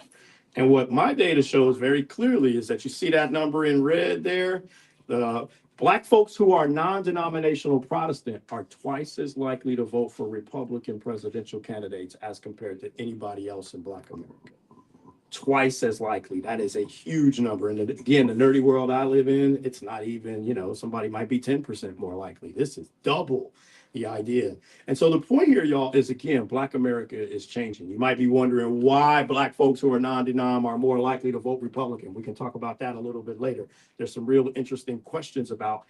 Speaker 11: And what my data shows very clearly is that you see that number in red there. The Black folks who are non-denominational Protestant are twice as likely to vote for Republican presidential candidates as compared to anybody else in Black America. Twice as likely. That is a huge number. And again, the nerdy world I live in, it's not even, somebody might be 10% more likely. This is double the idea. And so the point here, y'all, is again, Black America is changing. You might be wondering why Black folks who are non-denom are more likely to vote Republican. We can talk about that a little bit later. There's some real interesting questions about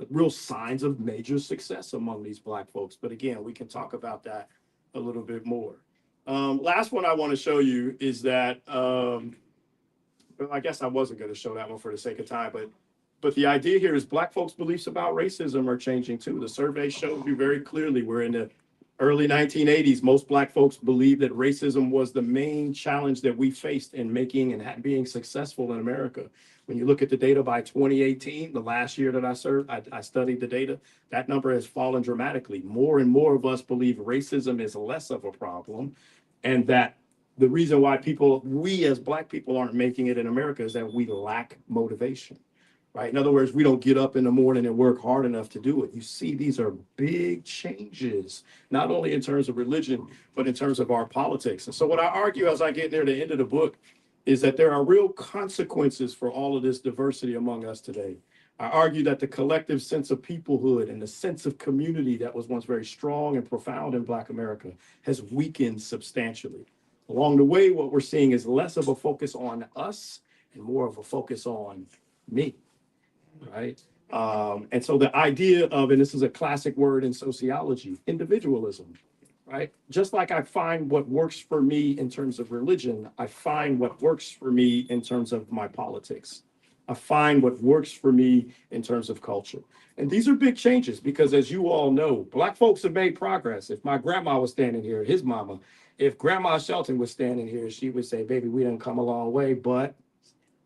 Speaker 11: real signs of major success among these Black folks. But again, we can talk about that a little bit more. Last one I want to show you is that, well, I guess I wasn't going to show that one for the sake of time, but the idea here is Black folks' beliefs about racism are changing too. The survey shows you very clearly we're in the early 1980s. Most Black folks believed that racism was the main challenge that we faced in making and being successful in America. When you look at the data by 2018, the last year that I served, I studied the data, that number has fallen dramatically. More and more of us believe racism is less of a problem, and that the reason why we as Black people aren't making it in America is that we lack motivation. Right? In other words, we don't get up in the morning and work hard enough to do it. You see, these are big changes, not only in terms of religion, but in terms of our politics. And so what I argue as I get near the end of the book is that there are real consequences for all of this diversity among us today. I argue that the collective sense of peoplehood and the sense of community that was once very strong and profound in Black America has weakened substantially. Along the way, what we're seeing is less of a focus on us and more of a focus on me. Right. And so the idea of, and this is a classic word in sociology, individualism, right? Just like I find what works for me in terms of religion, I find what works for me in terms of my politics. I find what works for me in terms of culture. And these are big changes because, as you all know, Black folks have made progress. If my grandma was standing here, his mama, if Grandma Shelton was standing here, she would say, baby, we didn't come a long way, but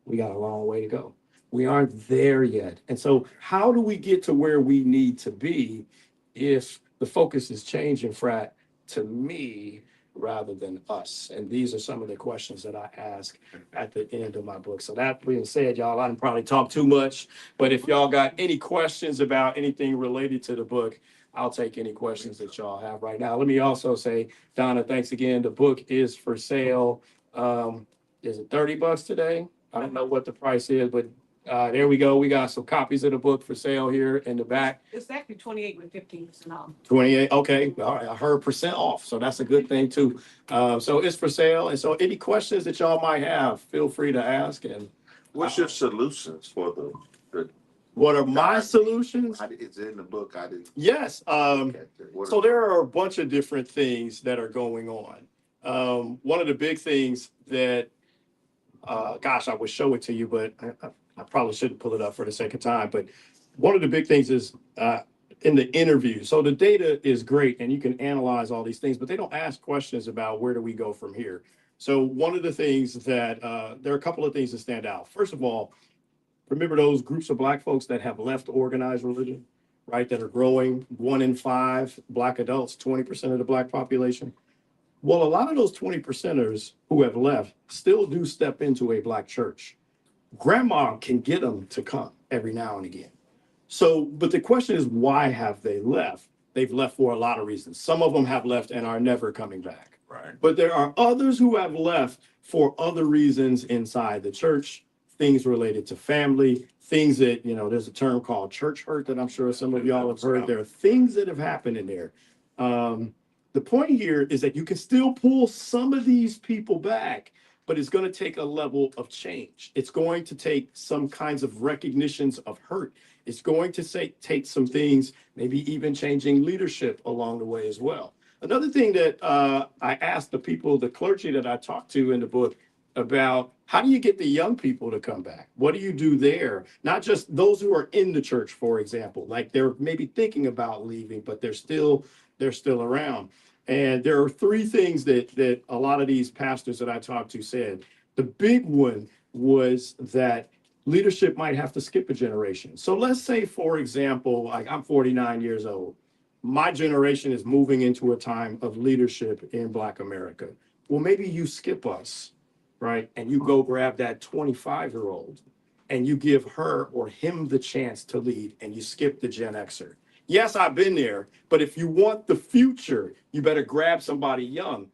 Speaker 11: we got a long way to go. We aren't there yet. And so how do we get to where we need to be if the focus is changing, Frat, to me rather than us? And these are some of the questions that I ask at the end of my book. So that being said, y'all, I didn't probably talk too much, but if y'all got any questions about anything related to the book, I'll take any questions that y'all have right now. Let me also say, Donna, thanks again. The book is for sale. Is it $30 today? I don't know what the price is, but there we go. We got some copies of the book for sale here in the back.
Speaker 2: It's actually 28 with 15% off.
Speaker 11: 28. Okay. All right. I heard percent off. So that's a good thing too. So it's for sale. And so any questions that y'all might have, feel free to ask. And
Speaker 12: what's your solutions for the
Speaker 11: what are my solutions?
Speaker 12: It's in the book. I didn't.
Speaker 11: Yes. So there are a bunch of different things that are going on. One of the big things that, gosh, I would show it to you, but I probably shouldn't pull it up for the sake of time, but one of the big things is in the interview. So the data is great and you can analyze all these things, but they don't ask questions about where do we go from here. So one of the things that there are a couple of things that stand out. First of all, remember those groups of Black folks that have left organized religion, right? That are growing. 1 in 5 Black adults, 20% of the Black population. Well, a lot of those 20%ers who have left still do step into a Black church. Grandma can get them to come every now and again. So, but the question is, why have they left? They've left for a lot of reasons. Some of them have left and are never coming back.
Speaker 12: Right.
Speaker 11: But there are others who have left for other reasons inside the church, things related to family, things that, you know, there's a term called church hurt that I'm sure some of y'all have heard. There are things that have happened in there. The point here is that you can still pull some of these people back, but it's going to take a level of change. It's going to take some kinds of recognitions of hurt. It's going to take some things, maybe even changing leadership along the way as well. Another thing that I asked the people, the clergy that I talked to in the book about, how do you get the young people to come back? What do you do there? Not just those who are in the church, for example, like they're maybe thinking about leaving, but they're still around. And there are 3 things that a lot of these pastors that I talked to said. The big one was that leadership might have to skip a generation. So let's say, for example, like I'm 49 years old. My generation is moving into a time of leadership in Black America. Well, maybe you skip us, right? And you go grab that 25-year-old and you give her or him the chance to lead and you skip the Gen Xer. Yes, I've been there, but if you want the future, you better grab somebody young.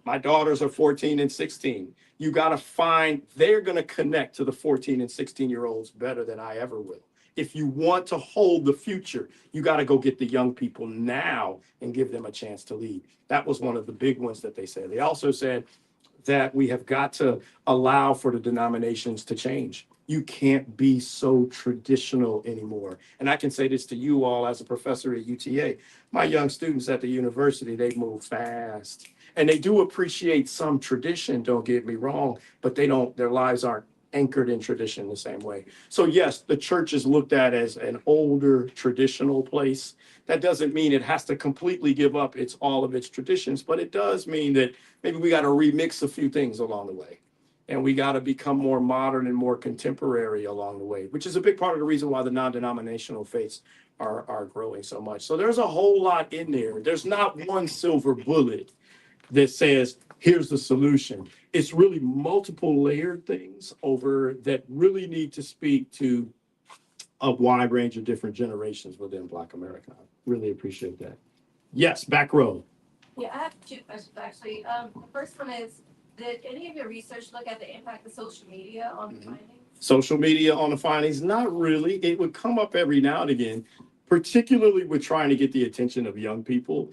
Speaker 11: My daughters are 14 and 16. You got to find, they're going to connect to the 14 and 16-year-olds better than I ever will. If you want to hold the future, you got to go get the young people now and give them a chance to lead. That was one of the big ones that they said. They also said that we have got to allow for the denominations to change. You can't be so traditional anymore. And I can say this to you all as a professor at UTA. My young students at the university, they move fast. And they do appreciate some tradition, don't get me wrong, but their lives aren't anchored in tradition the same way. So yes, the church is looked at as an older traditional place. That doesn't mean it has to completely give up all of its traditions, but it does mean that maybe we got to remix a few things along the way. And we got to become more modern and more contemporary along the way, which is a big part of the reason why the non-denominational faiths are growing so much. So there's a whole lot in there. There's not one silver bullet that says, here's the solution. It's really multiple layered things over that really need to speak to a wide range of different generations within Black America. I really appreciate that. Yes, back row.
Speaker 4: Yeah, I have two questions actually. The first one is, did any of your research look at the impact of social media on the findings?
Speaker 11: Social media on the findings, not really. It would come up every now and again, particularly with trying to get the attention of young people.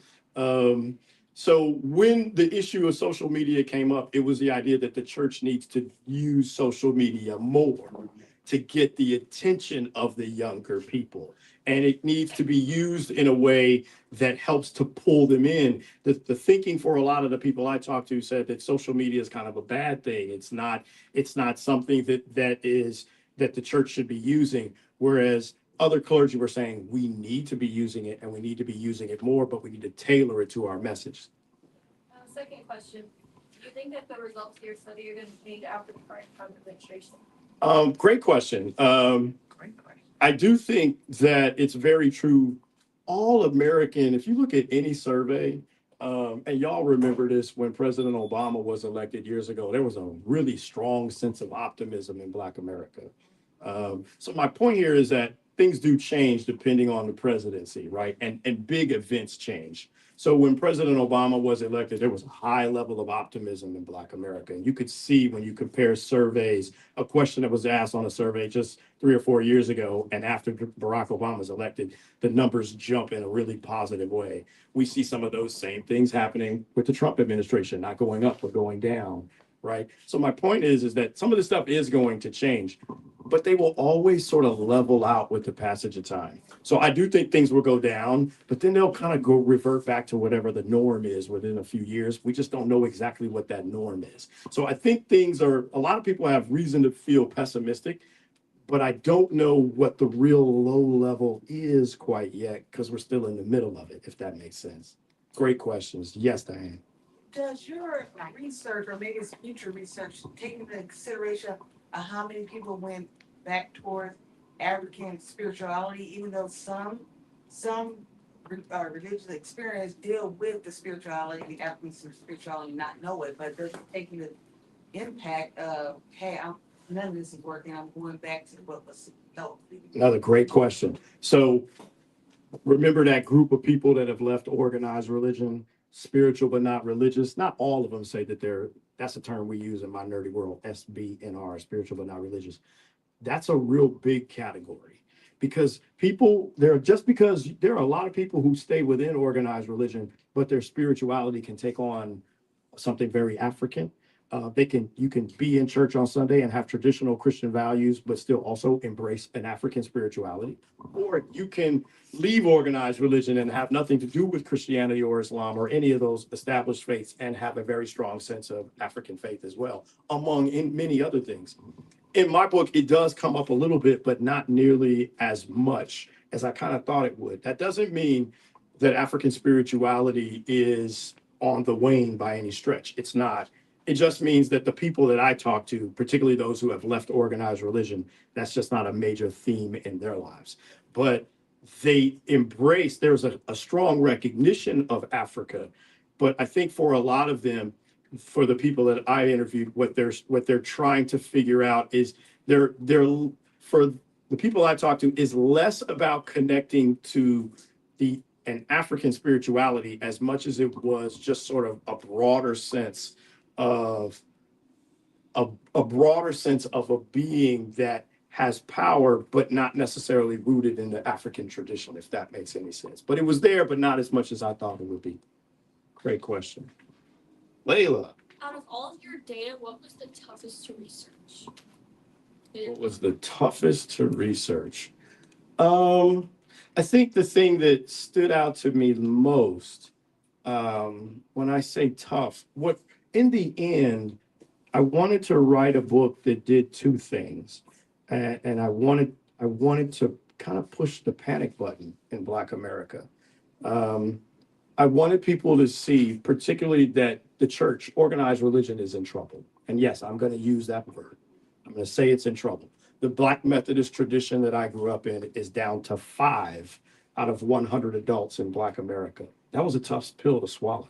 Speaker 11: So when the issue of social media came up, it was the idea that the church needs to use social media more to get the attention of the younger people. And it needs to be used in a way that helps to pull them in. The thinking for a lot of the people I talked to said that social media is kind of a bad thing. It's not something that the church should be using. Whereas other clergy were saying we need to be using it and we need to be using it more, but we need to tailor it to our message.
Speaker 4: Second question, do you think that the results of your study are going to change after the current Trump administration?
Speaker 11: Great question. I do think that it's very true. All American, if you look at any survey, and y'all remember this when President Obama was elected years ago, there was a really strong sense of optimism in Black America. So my point here is that things do change depending on the presidency, right? And big events change. So when President Obama was elected, there was a high level of optimism in Black America. And you could see when you compare surveys, a question that was asked on a survey just 3 or 4 years ago, and after Barack Obama was elected, the numbers jump in a really positive way. We see some of those same things happening with the Trump administration, not going up or going down, right? So my point is that some of this stuff is going to change, but they will always sort of level out with the passage of time. So I do think things will go down, but then they'll kind of revert back to whatever the norm is within a few years. We just don't know exactly what that norm is. So I think a lot of people have reason to feel pessimistic, but I don't know what the real low level is quite yet because we're still in the middle of it, if that makes sense. Great questions. Yes, Diane.
Speaker 13: Does your research, or maybe it's future research, take into consideration of how many people went back toward African spirituality, even though some religious experience deal with the spirituality, the African spirituality, not know it, but does it take the impact of, hey, none of this is working, I'm going back to what was no.
Speaker 11: Another great question. So remember that group of people that have left organized religion, spiritual but not religious? Not all of them say that that's a term we use in my nerdy world, SBNR, spiritual but not religious. That's a real big category because there are a lot of people who stay within organized religion, but their spirituality can take on something very African. You can be in church on Sunday and have traditional Christian values, but still also embrace an African spirituality. Or you can leave organized religion and have nothing to do with Christianity or Islam or any of those established faiths and have a very strong sense of African faith as well, among many other things. In my book, it does come up a little bit, but not nearly as much as I kind of thought it would. That doesn't mean that African spirituality is on the wane by any stretch. It's not. It just means that the people that I talk to, particularly those who have left organized religion, that's just not a major theme in their lives. But there's a strong recognition of Africa. But I think for a lot of them, for the people that I interviewed, what they're trying to figure out is for the people I talked to is less about connecting to an African spirituality as much as it was just sort of a broader sense of a being that has power, but not necessarily rooted in the African tradition, if that makes any sense. But it was there, but not as much as I thought it would be. Great question. Layla.
Speaker 14: Out of all of your data, what was the toughest to research?
Speaker 11: What was the toughest to research? I think the thing that stood out to me the most, when I say tough, what in the end, I wanted to write a book that did two things, and I wanted to kind of push the panic button in Black America. Um, I wanted people to see, particularly that the church, organized religion, is in trouble. And yes, I'm going to use that word. I'm going to say it's in trouble. The Black Methodist tradition that I grew up in is down to 5 out of 100 adults in Black America. That was a tough pill to swallow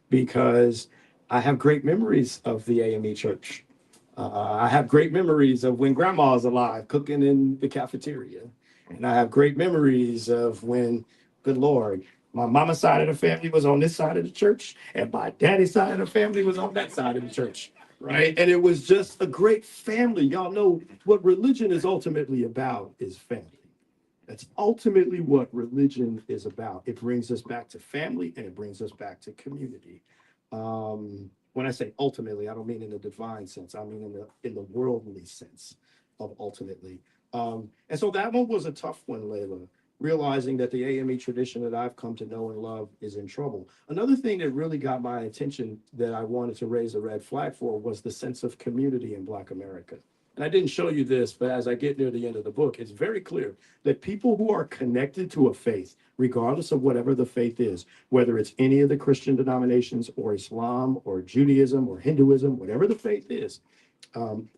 Speaker 11: because I have great memories of the AME church. I have great memories of when grandma was alive cooking in the cafeteria. And I have great memories of when, good Lord, my mama's side of the family was on this side of the church, and my daddy's side of the family was on that side of the church, right? And it was just a great family. Y'all know what religion is ultimately about is family. That's ultimately what religion is about. It brings us back to family and it brings us back to community. When I say ultimately, I don't mean in the divine sense. I mean in the worldly sense of ultimately. And so that one was a tough one, Layla, realizing that the AME tradition that I've come to know and love is in trouble. Another thing that really got my attention that I wanted to raise a red flag for was the sense of community in Black America. And I didn't show you this, but as I get near the end of the book, it's very clear that people who are connected to a faith, regardless of whatever the faith is, whether it's any of the Christian denominations or Islam or Judaism or Hinduism, whatever the faith is,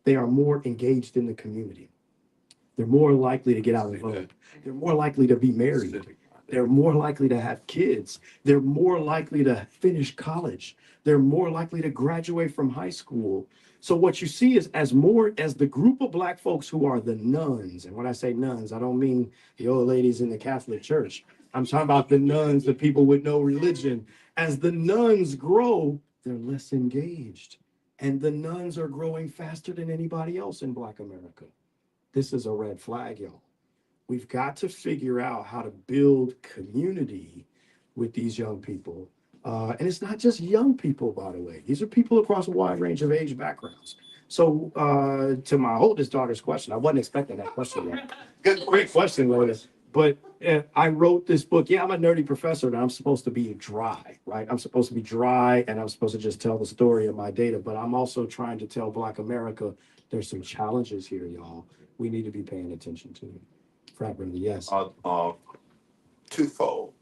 Speaker 11: they are more engaged in the community. They're more likely to get out and vote. They're more likely to be married. They're more likely to have kids. They're more likely to finish college. They're more likely to graduate from high school. So what you see is as the group of Black folks who are the nuns, and when I say nuns, I don't mean the old ladies in the Catholic Church. I'm talking about the nuns, the people with no religion. As the nuns grow, they're less engaged. And the nuns are growing faster than anybody else in Black America. This is a red flag, y'all. We've got to figure out how to build community with these young people. And it's not just young people, by the way. These are people across a wide range of age backgrounds. So to my oldest daughter's question, I wasn't expecting that question. Yet. Great question, Lotus. But I wrote this book. Yeah, I'm a nerdy professor and I'm supposed to be dry, right? I'm supposed to be dry and I'm supposed to just tell the story of my data. But I'm also trying to tell Black America there's some challenges here, y'all. We need to be paying attention to. Frat Brother, yes.
Speaker 12: Twofold.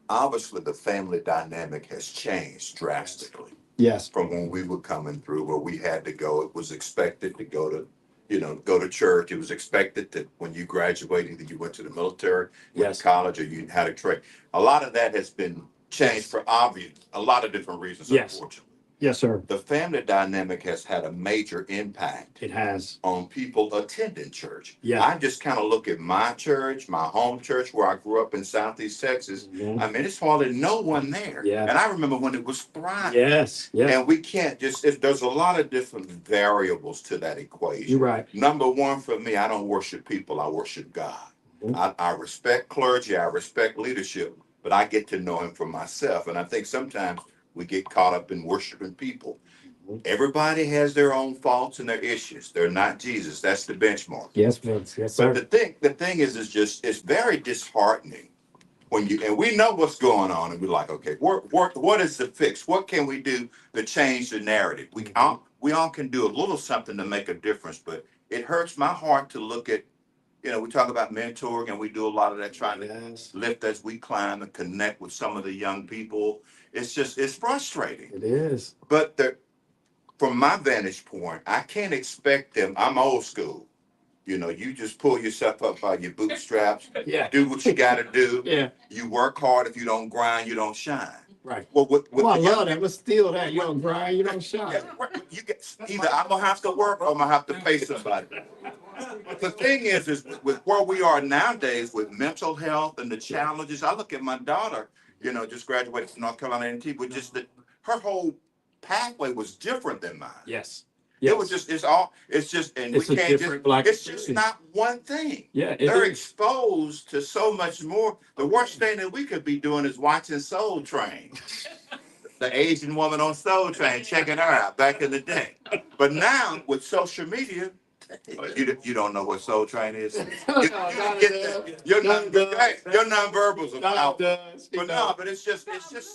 Speaker 12: Obviously, the family dynamic has changed drastically.
Speaker 11: Yes.
Speaker 12: From when we were coming through, where we had to go, it was expected to go to church. It was expected that when you graduated, that you went to the military, went to college, or you had a trade. A lot of that has been changed for a lot of different reasons, unfortunately.
Speaker 11: Yes, sir.
Speaker 12: The family dynamic has had a major impact.
Speaker 11: It has.
Speaker 12: On people attending church.
Speaker 11: Yeah.
Speaker 12: I just kind of look at my church, my home church, where I grew up in Southeast Texas.
Speaker 11: Mm-hmm.
Speaker 12: I mean, it's hardly no one there.
Speaker 11: Yeah.
Speaker 12: And I remember when it was thriving.
Speaker 11: Yes. Yes.
Speaker 12: And we can't there's a lot of different variables to that equation.
Speaker 11: You're right.
Speaker 12: Number one, for me, I don't worship people, I worship God.
Speaker 11: Mm-hmm.
Speaker 12: I respect clergy, I respect leadership, but I get to know him for myself. And I think sometimes we get caught up in worshiping people. Everybody has their own faults and their issues. They're not Jesus. That's the benchmark.
Speaker 11: Yes, Vince. Yes, sir.
Speaker 12: But the thing is it's very disheartening when and we know what's going on, and we're like, okay, what is the fix? What can we do to change the narrative? We all can do a little something to make a difference, but it hurts my heart to look at, we talk about mentoring, and we do a lot of that, trying to lift as we climb and connect with some of the young people. It's frustrating.
Speaker 11: It is.
Speaker 12: But from my vantage point, I can't expect them. I'm old school. You just pull yourself up by your bootstraps.
Speaker 11: Yeah.
Speaker 12: Do what you got to do.
Speaker 11: Yeah.
Speaker 12: You work hard. If you don't grind, you don't shine.
Speaker 11: Right.
Speaker 12: Well,
Speaker 11: I love that. Let's steal that. You don't grind, you don't shine.
Speaker 12: You get either I'm gonna have to work or I'm gonna have to pay somebody. But the thing is with where we are nowadays with mental health and the challenges. I look at my daughter. Just graduated from North Carolina A&T, but just that her whole pathway was different than mine.
Speaker 11: Yes.
Speaker 12: It was just, and we can't it's just not one thing.
Speaker 11: Yeah.
Speaker 12: They're exposed to so much more. The worst thing that we could be doing is watching Soul Train. The Asian woman on Soul Train, checking her out back in the day. But now with social media, You don't know what Soul Train is?
Speaker 11: No,
Speaker 12: You-
Speaker 11: Donna
Speaker 12: get
Speaker 11: does.
Speaker 12: that. Your
Speaker 11: Donna does.
Speaker 12: nonverbals are
Speaker 11: Donna
Speaker 12: powerful.
Speaker 11: does.
Speaker 12: But no, but it's just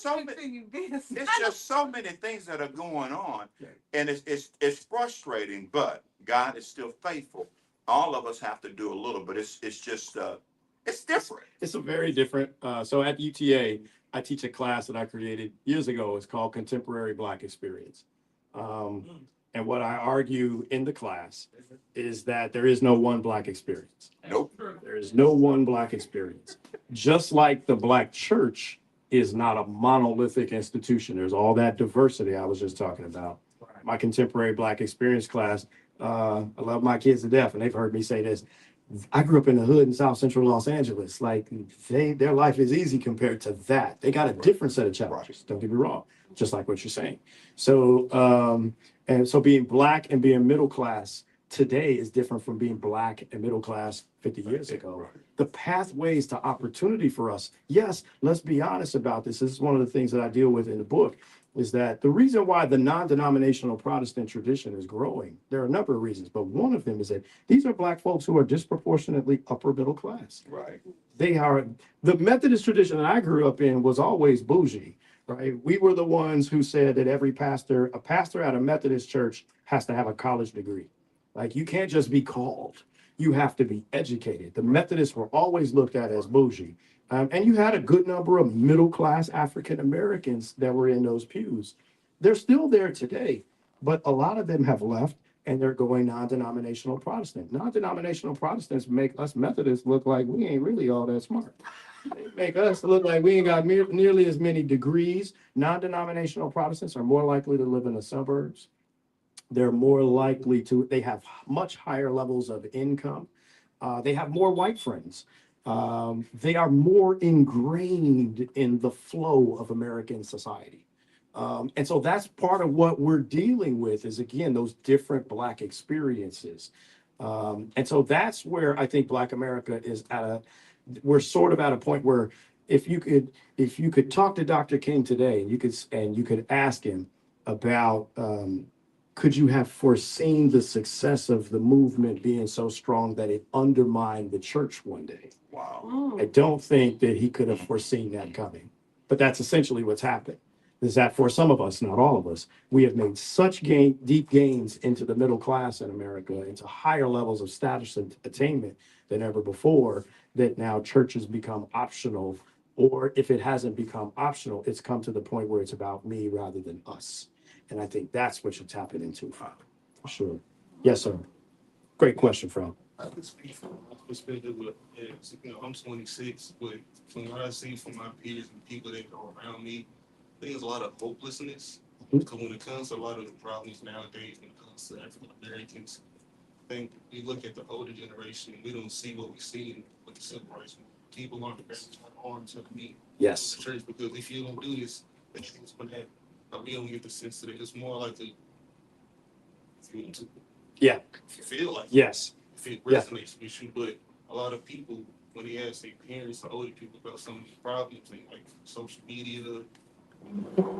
Speaker 12: so many. It's just so many things that are going on, and it's frustrating. But God is still faithful. All of us have to do a little, but it's just it's different.
Speaker 11: It's a very different. So at UTA, I teach a class that I created years ago. It's called Contemporary Black Experience. And what I argue in the class is that there is no one Black experience.
Speaker 12: Nope.
Speaker 11: There is no one Black experience. Just like the Black church is not a monolithic institution. There's all that diversity I was just talking about. My Contemporary Black Experience class, I love my kids to death, and they've heard me say this. I grew up in the hood in South Central Los Angeles. Like their life is easy compared to that. They got a different set of challenges. Don't get me wrong, just like what you're saying. So, and so being Black and being middle class today is different from being Black and middle class 50 years ago. The pathways to opportunity for us, yes, let's be honest about this. This is one of the things that I deal with in the book, is that the reason why the non-denominational Protestant tradition is growing, there are a number of reasons, but one of them is that these are Black folks who are disproportionately upper middle class.
Speaker 12: Right.
Speaker 11: They are, the Methodist tradition that I grew up in was always bougie, right? We were the ones who said that every pastor, a pastor at a Methodist church has to have a college degree. Like you can't just be called, you have to be educated. The Methodists were always looked at as bougie. And you had a good number of middle-class African Americans that were in those pews. They're still there today, but a lot of them have left and they're going non-denominational Protestant. Non-denominational Protestants make us Methodists look like we ain't really all that smart. They make us look like we ain't got nearly as many degrees. Non-denominational Protestants are more likely to live in the suburbs. They're more likely to, they have much higher levels of income. They have more white friends. They are more ingrained in the flow of American society. And so that's part of what we're dealing with is, again, those different Black experiences. And so that's where I think Black America is we're sort of at a point where if you could talk to Dr. King today and you could ask him about, could you have foreseen the success of the movement being so strong that it undermined the church one day?
Speaker 12: Wow.
Speaker 11: I don't think that he could have foreseen that coming, but that's essentially what's happened. Is that for some of us, not all of us, we have made such deep gains into the middle class in America, into higher levels of status and attainment than ever before, that now churches become optional, or if it hasn't become optional, it's come to the point where it's about me rather than us. And I think that's what you're tapping into, for sure. Yes, sir. Great question, Frank.
Speaker 14: I can speak from my perspective, I'm 26, but from what I see from my peers and people that are around me, I think there's a lot of hopelessness. Because when it comes to a lot of the problems nowadays, when it comes to African Americans, I think we look at the older generation and we don't see what we see with the civil rights movement. People aren't ready to arm to me.
Speaker 11: Yes.
Speaker 14: Church, because if you don't do this, then things gonna happen. But we don't get the sense that it's more like if you feel like
Speaker 11: Yes.
Speaker 14: if it resonates with you, but a lot of people, when they ask their parents or older people about some of these problems, and like social media,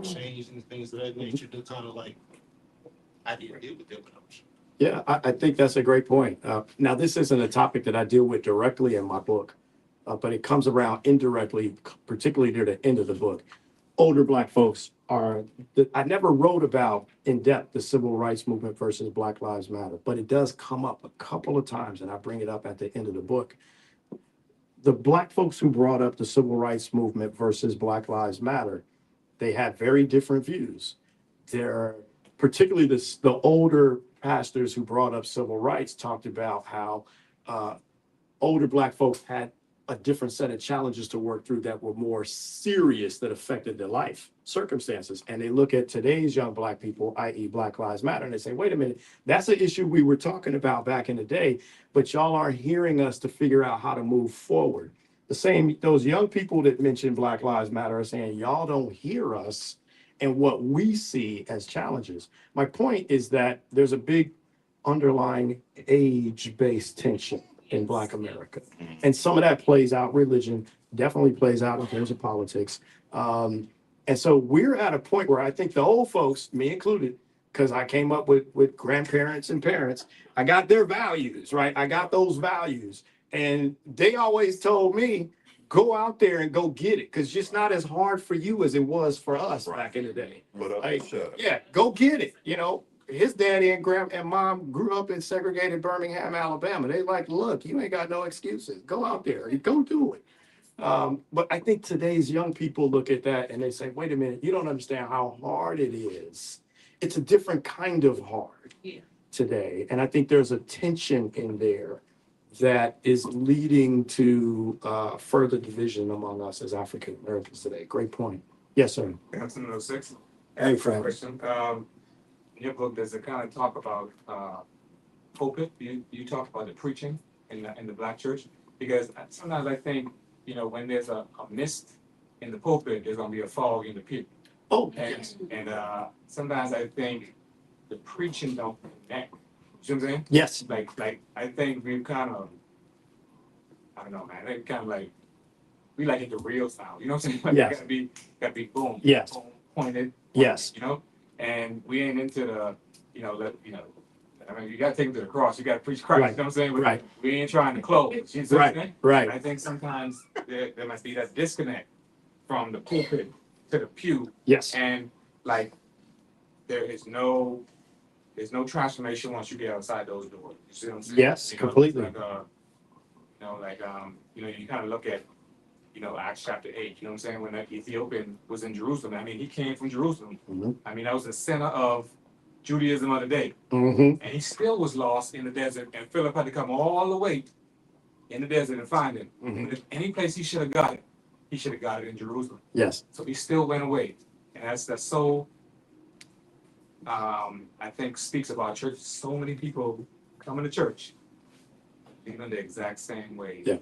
Speaker 14: change and things of that nature, they're kind of like, I didn't deal with that when I was.
Speaker 11: Yeah, I think that's a great point. Now, this isn't a topic that I deal with directly in my book, but it comes around indirectly, particularly near the end of the book. Older Black folks I never wrote about in depth the civil rights movement versus Black Lives Matter, but it does come up a couple of times, and I bring it up at the end of the book. The Black folks who brought up the civil rights movement versus Black Lives Matter, they had very different views. They're particularly the older pastors who brought up civil rights talked about how older Black folks had a different set of challenges to work through that were more serious, that affected their life circumstances. And they look at today's young Black people, i.e. Black Lives Matter, and they say, wait a minute, that's an issue we were talking about back in the day, but y'all aren't hearing us to figure out how to move forward. The same, those young people that mention Black Lives Matter are saying, y'all don't hear us and what we see as challenges. My point is that there's a big underlying age-based tension in Black America. And some of that plays out, religion definitely plays out in terms of politics. And so we're at a point where I think the old folks, me included, because I came up with grandparents and parents. I got their values, right? I got those values. And they always told me, go out there and go get it, because it's just not as hard for you as it was for us back in the day. Like, yeah, go get it. You know, his daddy and and mom grew up in segregated Birmingham, Alabama. They like, look, you ain't got no excuses. Go out there, go do it. But I think today's young people look at that and they say, wait a minute, you don't understand how hard it is. It's a different kind of hard today. And I think there's a tension in there that is leading to further division among us as African Americans today. Great point. Yes, sir.
Speaker 15: Anthony 06.
Speaker 11: Hey, Frank.
Speaker 15: Question. In your book, does it kind of talk about pulpit? You talk about the preaching in the black church, because sometimes I think, you know, when there's a mist in the pulpit, there's going to be a fog in the pew.
Speaker 11: Oh,
Speaker 15: and sometimes I think the preaching don't connect. You know what I'm saying?
Speaker 11: Yes.
Speaker 15: Like I think we've kind of, I don't know, man. They kind of like, we like it the real style. You know what I'm saying? Like,
Speaker 11: yes.
Speaker 15: Gotta be boom.
Speaker 11: Yes.
Speaker 15: Boom, pointed.
Speaker 11: Yes.
Speaker 15: You know, and we ain't into the, I mean, you gotta take them to the cross. You gotta preach Christ.
Speaker 11: Right.
Speaker 15: You know what I'm saying?
Speaker 11: Right.
Speaker 15: We ain't trying to close. You know what I'm saying?
Speaker 11: Right.
Speaker 15: And I think sometimes there must be that disconnect from the pulpit to the pew.
Speaker 11: Yes.
Speaker 15: And like, there's no transformation once you get outside those doors. You see what I'm saying?
Speaker 11: Yes, completely.
Speaker 15: You kind of look at, Acts chapter 8, you know what I'm saying? When that Ethiopian was in Jerusalem, I mean, he came from Jerusalem.
Speaker 11: Mm-hmm.
Speaker 15: I mean, that was the center of Judaism of the day.
Speaker 11: Mm-hmm.
Speaker 15: And he still was lost in the desert, and Philip had to come all the way in the desert and find him.
Speaker 11: Mm-hmm.
Speaker 15: But if any place he should have got it, he should have got it in Jerusalem.
Speaker 11: Yes.
Speaker 15: So he still went away. And that's so, I think, speaks about church. So many people coming to church, even the exact same way.
Speaker 11: Yeah.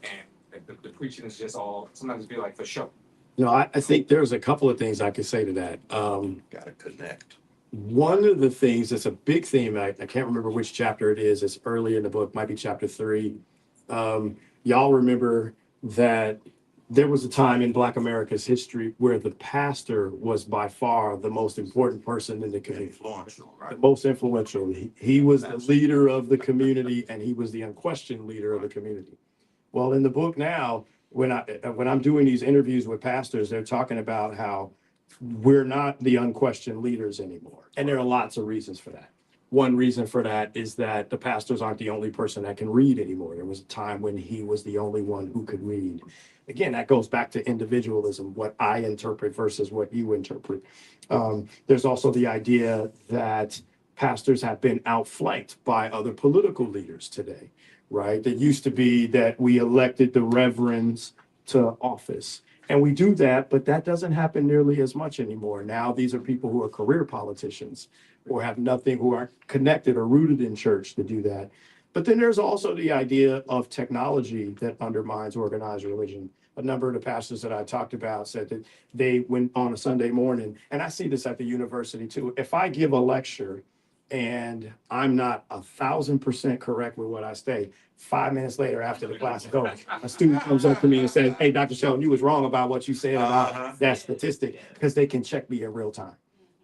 Speaker 15: And the preaching is just all, sometimes it be like for show.
Speaker 11: No, I think there's a couple of things I could say to that.
Speaker 12: Gotta connect.
Speaker 11: One of the things that's a big theme, I can't remember which chapter it is, it's early in the book, might be chapter 3. Y'all remember that there was a time in Black America's history where the pastor was by far the most important person in the community.
Speaker 12: Influential, right?
Speaker 11: The most influential. He was the leader of the community, and he was the unquestioned leader of the community. Well, in the book now, when I'm doing these interviews with pastors, they're talking about how we're not the unquestioned leaders anymore. And there are lots of reasons for that. One reason for that is that the pastors aren't the only person that can read anymore. There was a time when he was the only one who could read. Again, that goes back to individualism, what I interpret versus what you interpret. There's also the idea that pastors have been outflanked by other political leaders today, right? It used to be that we elected the reverends to office. And we do that, but that doesn't happen nearly as much anymore. Now, these are people who are career politicians or have nothing, who aren't connected or rooted in church to do that. But then there's also the idea of technology that undermines organized religion. A number of the pastors that I talked about said that they went on a Sunday morning, and I see this at the university too. If I give a lecture and I'm not 1,000% correct with what I say, 5 minutes later after the class is over, a student comes up to me and says, hey, Dr. Sheldon, you was wrong about what you said about that statistic, because they can check me in real time.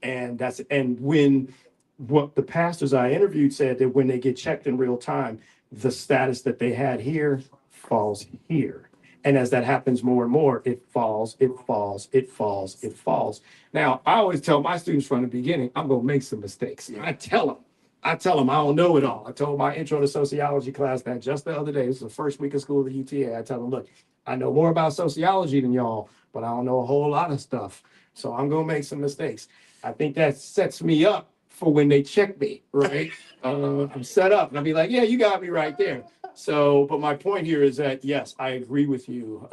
Speaker 11: And when what the pastors I interviewed said that when they get checked in real time, the status that they had here falls here. And as that happens more and more, it falls, it falls, it falls, it falls. Now, I always tell my students from the beginning, I'm going to make some mistakes. I tell them I don't know it all. I told my intro to sociology class that just the other day. This is the first week of school at UTA. I tell them, look, I know more about sociology than y'all, but I don't know a whole lot of stuff. So I'm going to make some mistakes. I think that sets me up for when they check me, right? I'm set up and I'll be like, yeah, you got me right there. So, but my point here is that, yes, I agree with you.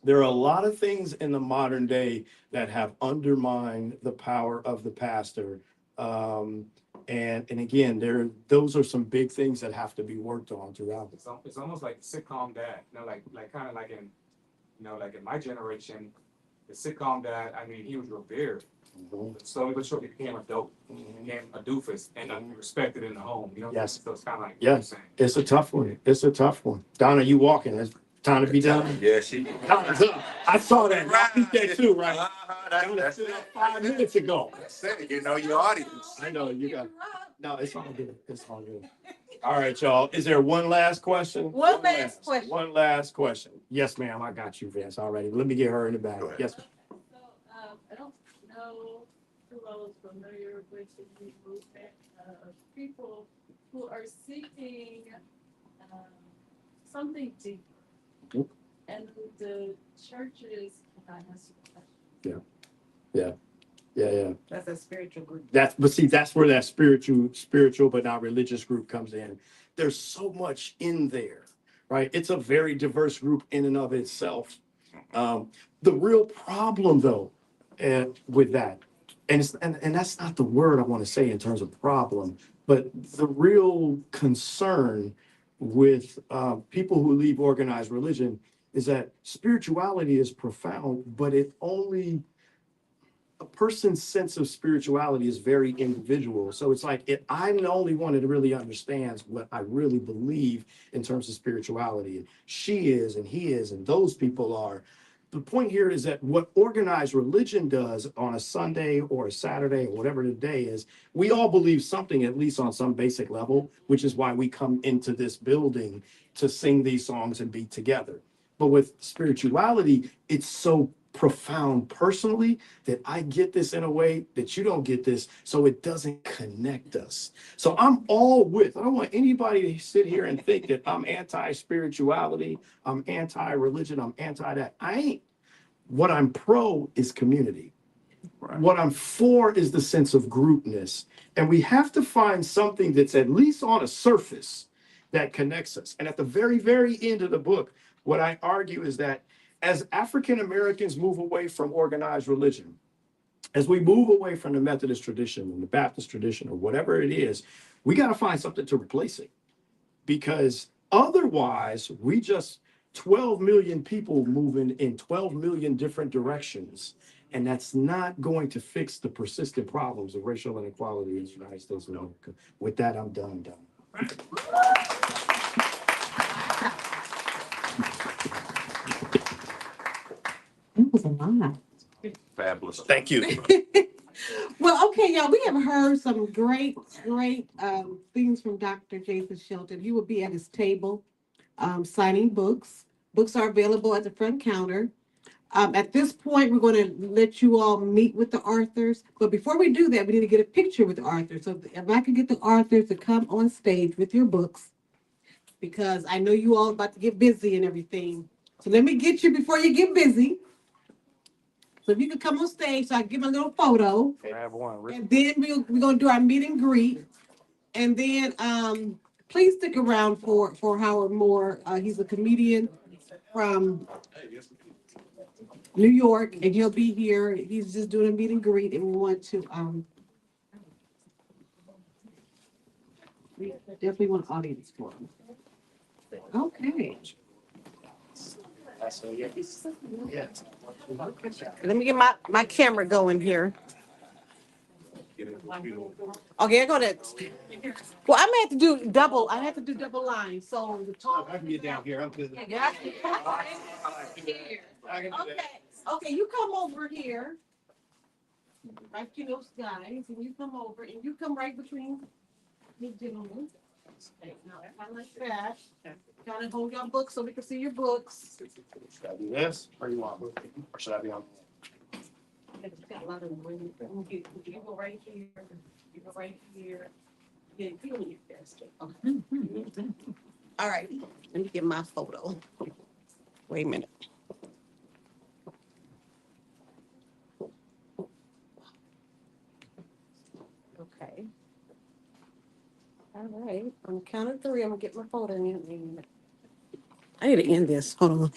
Speaker 11: There are a lot of things in the modern day that have undermined the power of the pastor. And again, those are some big things that have to be worked on throughout.
Speaker 15: It's almost like sitcom dad, like kind of like in, like in my generation, the sitcom dad, I mean, he was revered. Slowly but surely became a dope, became a doofus, and respected in the home.
Speaker 11: Yes.
Speaker 15: So it's kind of like
Speaker 11: yes, it's a tough one. It's a tough one. Donna, you walking? Time to be done.
Speaker 12: Yeah, she.
Speaker 11: Time's up. I saw that. I peeped that too, right?
Speaker 12: That's it.
Speaker 11: 5 minutes ago.
Speaker 12: That's it. You know your audience.
Speaker 11: I know you got. No, it's all good. It's all good. All right, y'all. Is there one last question?
Speaker 2: One last question.
Speaker 11: One last question. Yes, ma'am. I got you, Vince, already. Let me get her in the back. Yes.
Speaker 8: So, I don't know who I was familiar with the new movement of people who are seeking something deeper. And the churches cannot answer the question.
Speaker 11: Yeah.
Speaker 13: That's a spiritual group.
Speaker 11: That's where that spiritual but not religious group comes in. There's so much in there, right? It's a very diverse group in and of itself. The real problem though, with that, and that's not the word I want to say in terms of problem, but the real concern with people who leave organized religion is that spirituality is profound, but a person's sense of spirituality is very individual. So it's like, I'm the only one that really understands what I really believe in terms of spirituality. And she is, and he is, and those people are. The point here is that what organized religion does on a Sunday or a Saturday or whatever the day is, we all believe something, at least on some basic level, which is why we come into this building to sing these songs and be together. But with spirituality, it's so profound personally that I get this in a way that you don't get this, so it doesn't connect us. So I'm all with, I don't want anybody to sit here and think that I'm anti-spirituality, I'm anti-religion, I'm anti that. I ain't. What I'm pro is community. Right. What I'm for is the sense of groupness. And we have to find something that's at least on a surface that connects us. And at the very, very end of the book, what I argue is that as African Americans move away from organized religion, as we move away from the Methodist tradition and the Baptist tradition or whatever it is, we got to find something to replace it. Because otherwise, we just 12 million people moving in 12 million different directions. And that's not going to fix the persistent problems of racial inequality in the United States of America. With that, I'm done.
Speaker 2: That was a lot.
Speaker 12: Fabulous.
Speaker 11: Thank you.
Speaker 2: Well, okay, y'all, we have heard some great things from Dr. Jason Shelton. He will be at his table signing books. Books are available at the front counter. At this point, we're going to let you all meet with the authors. But before we do that, we need to get a picture with the authors. So if I can get the authors to come on stage with your books, because I know you all about to get busy and everything. So let me get you before you get busy. So if you could come on stage so I can give a little photo. And then we're going to do our meet and greet. And then please stick around for Howard Moore. He's a comedian from New York, and he'll be here. He's just doing a meet and greet, and we definitely want an audience for him. Okay. Let me get my camera going here. Okay, I'm gonna. Well, I may have to do double. I have to do double line. So the top.
Speaker 11: I can get down here. I'm good.
Speaker 2: Yeah. Okay, you come over here. Right to those guys, and you come over, and you come right between the gentlemen. Okay, now, kind of like that. Kind of hold your books so we can see your books.
Speaker 11: Should I do this? Or you want, or should I be on?
Speaker 2: It's got a lot of room. You go right here. You go right here. Yeah, you don't need this. Okay. All right. Let me get my photo. Wait a minute. Okay. All right. On the count of three, I'm gonna get my photo in. I need to end this. Hold on.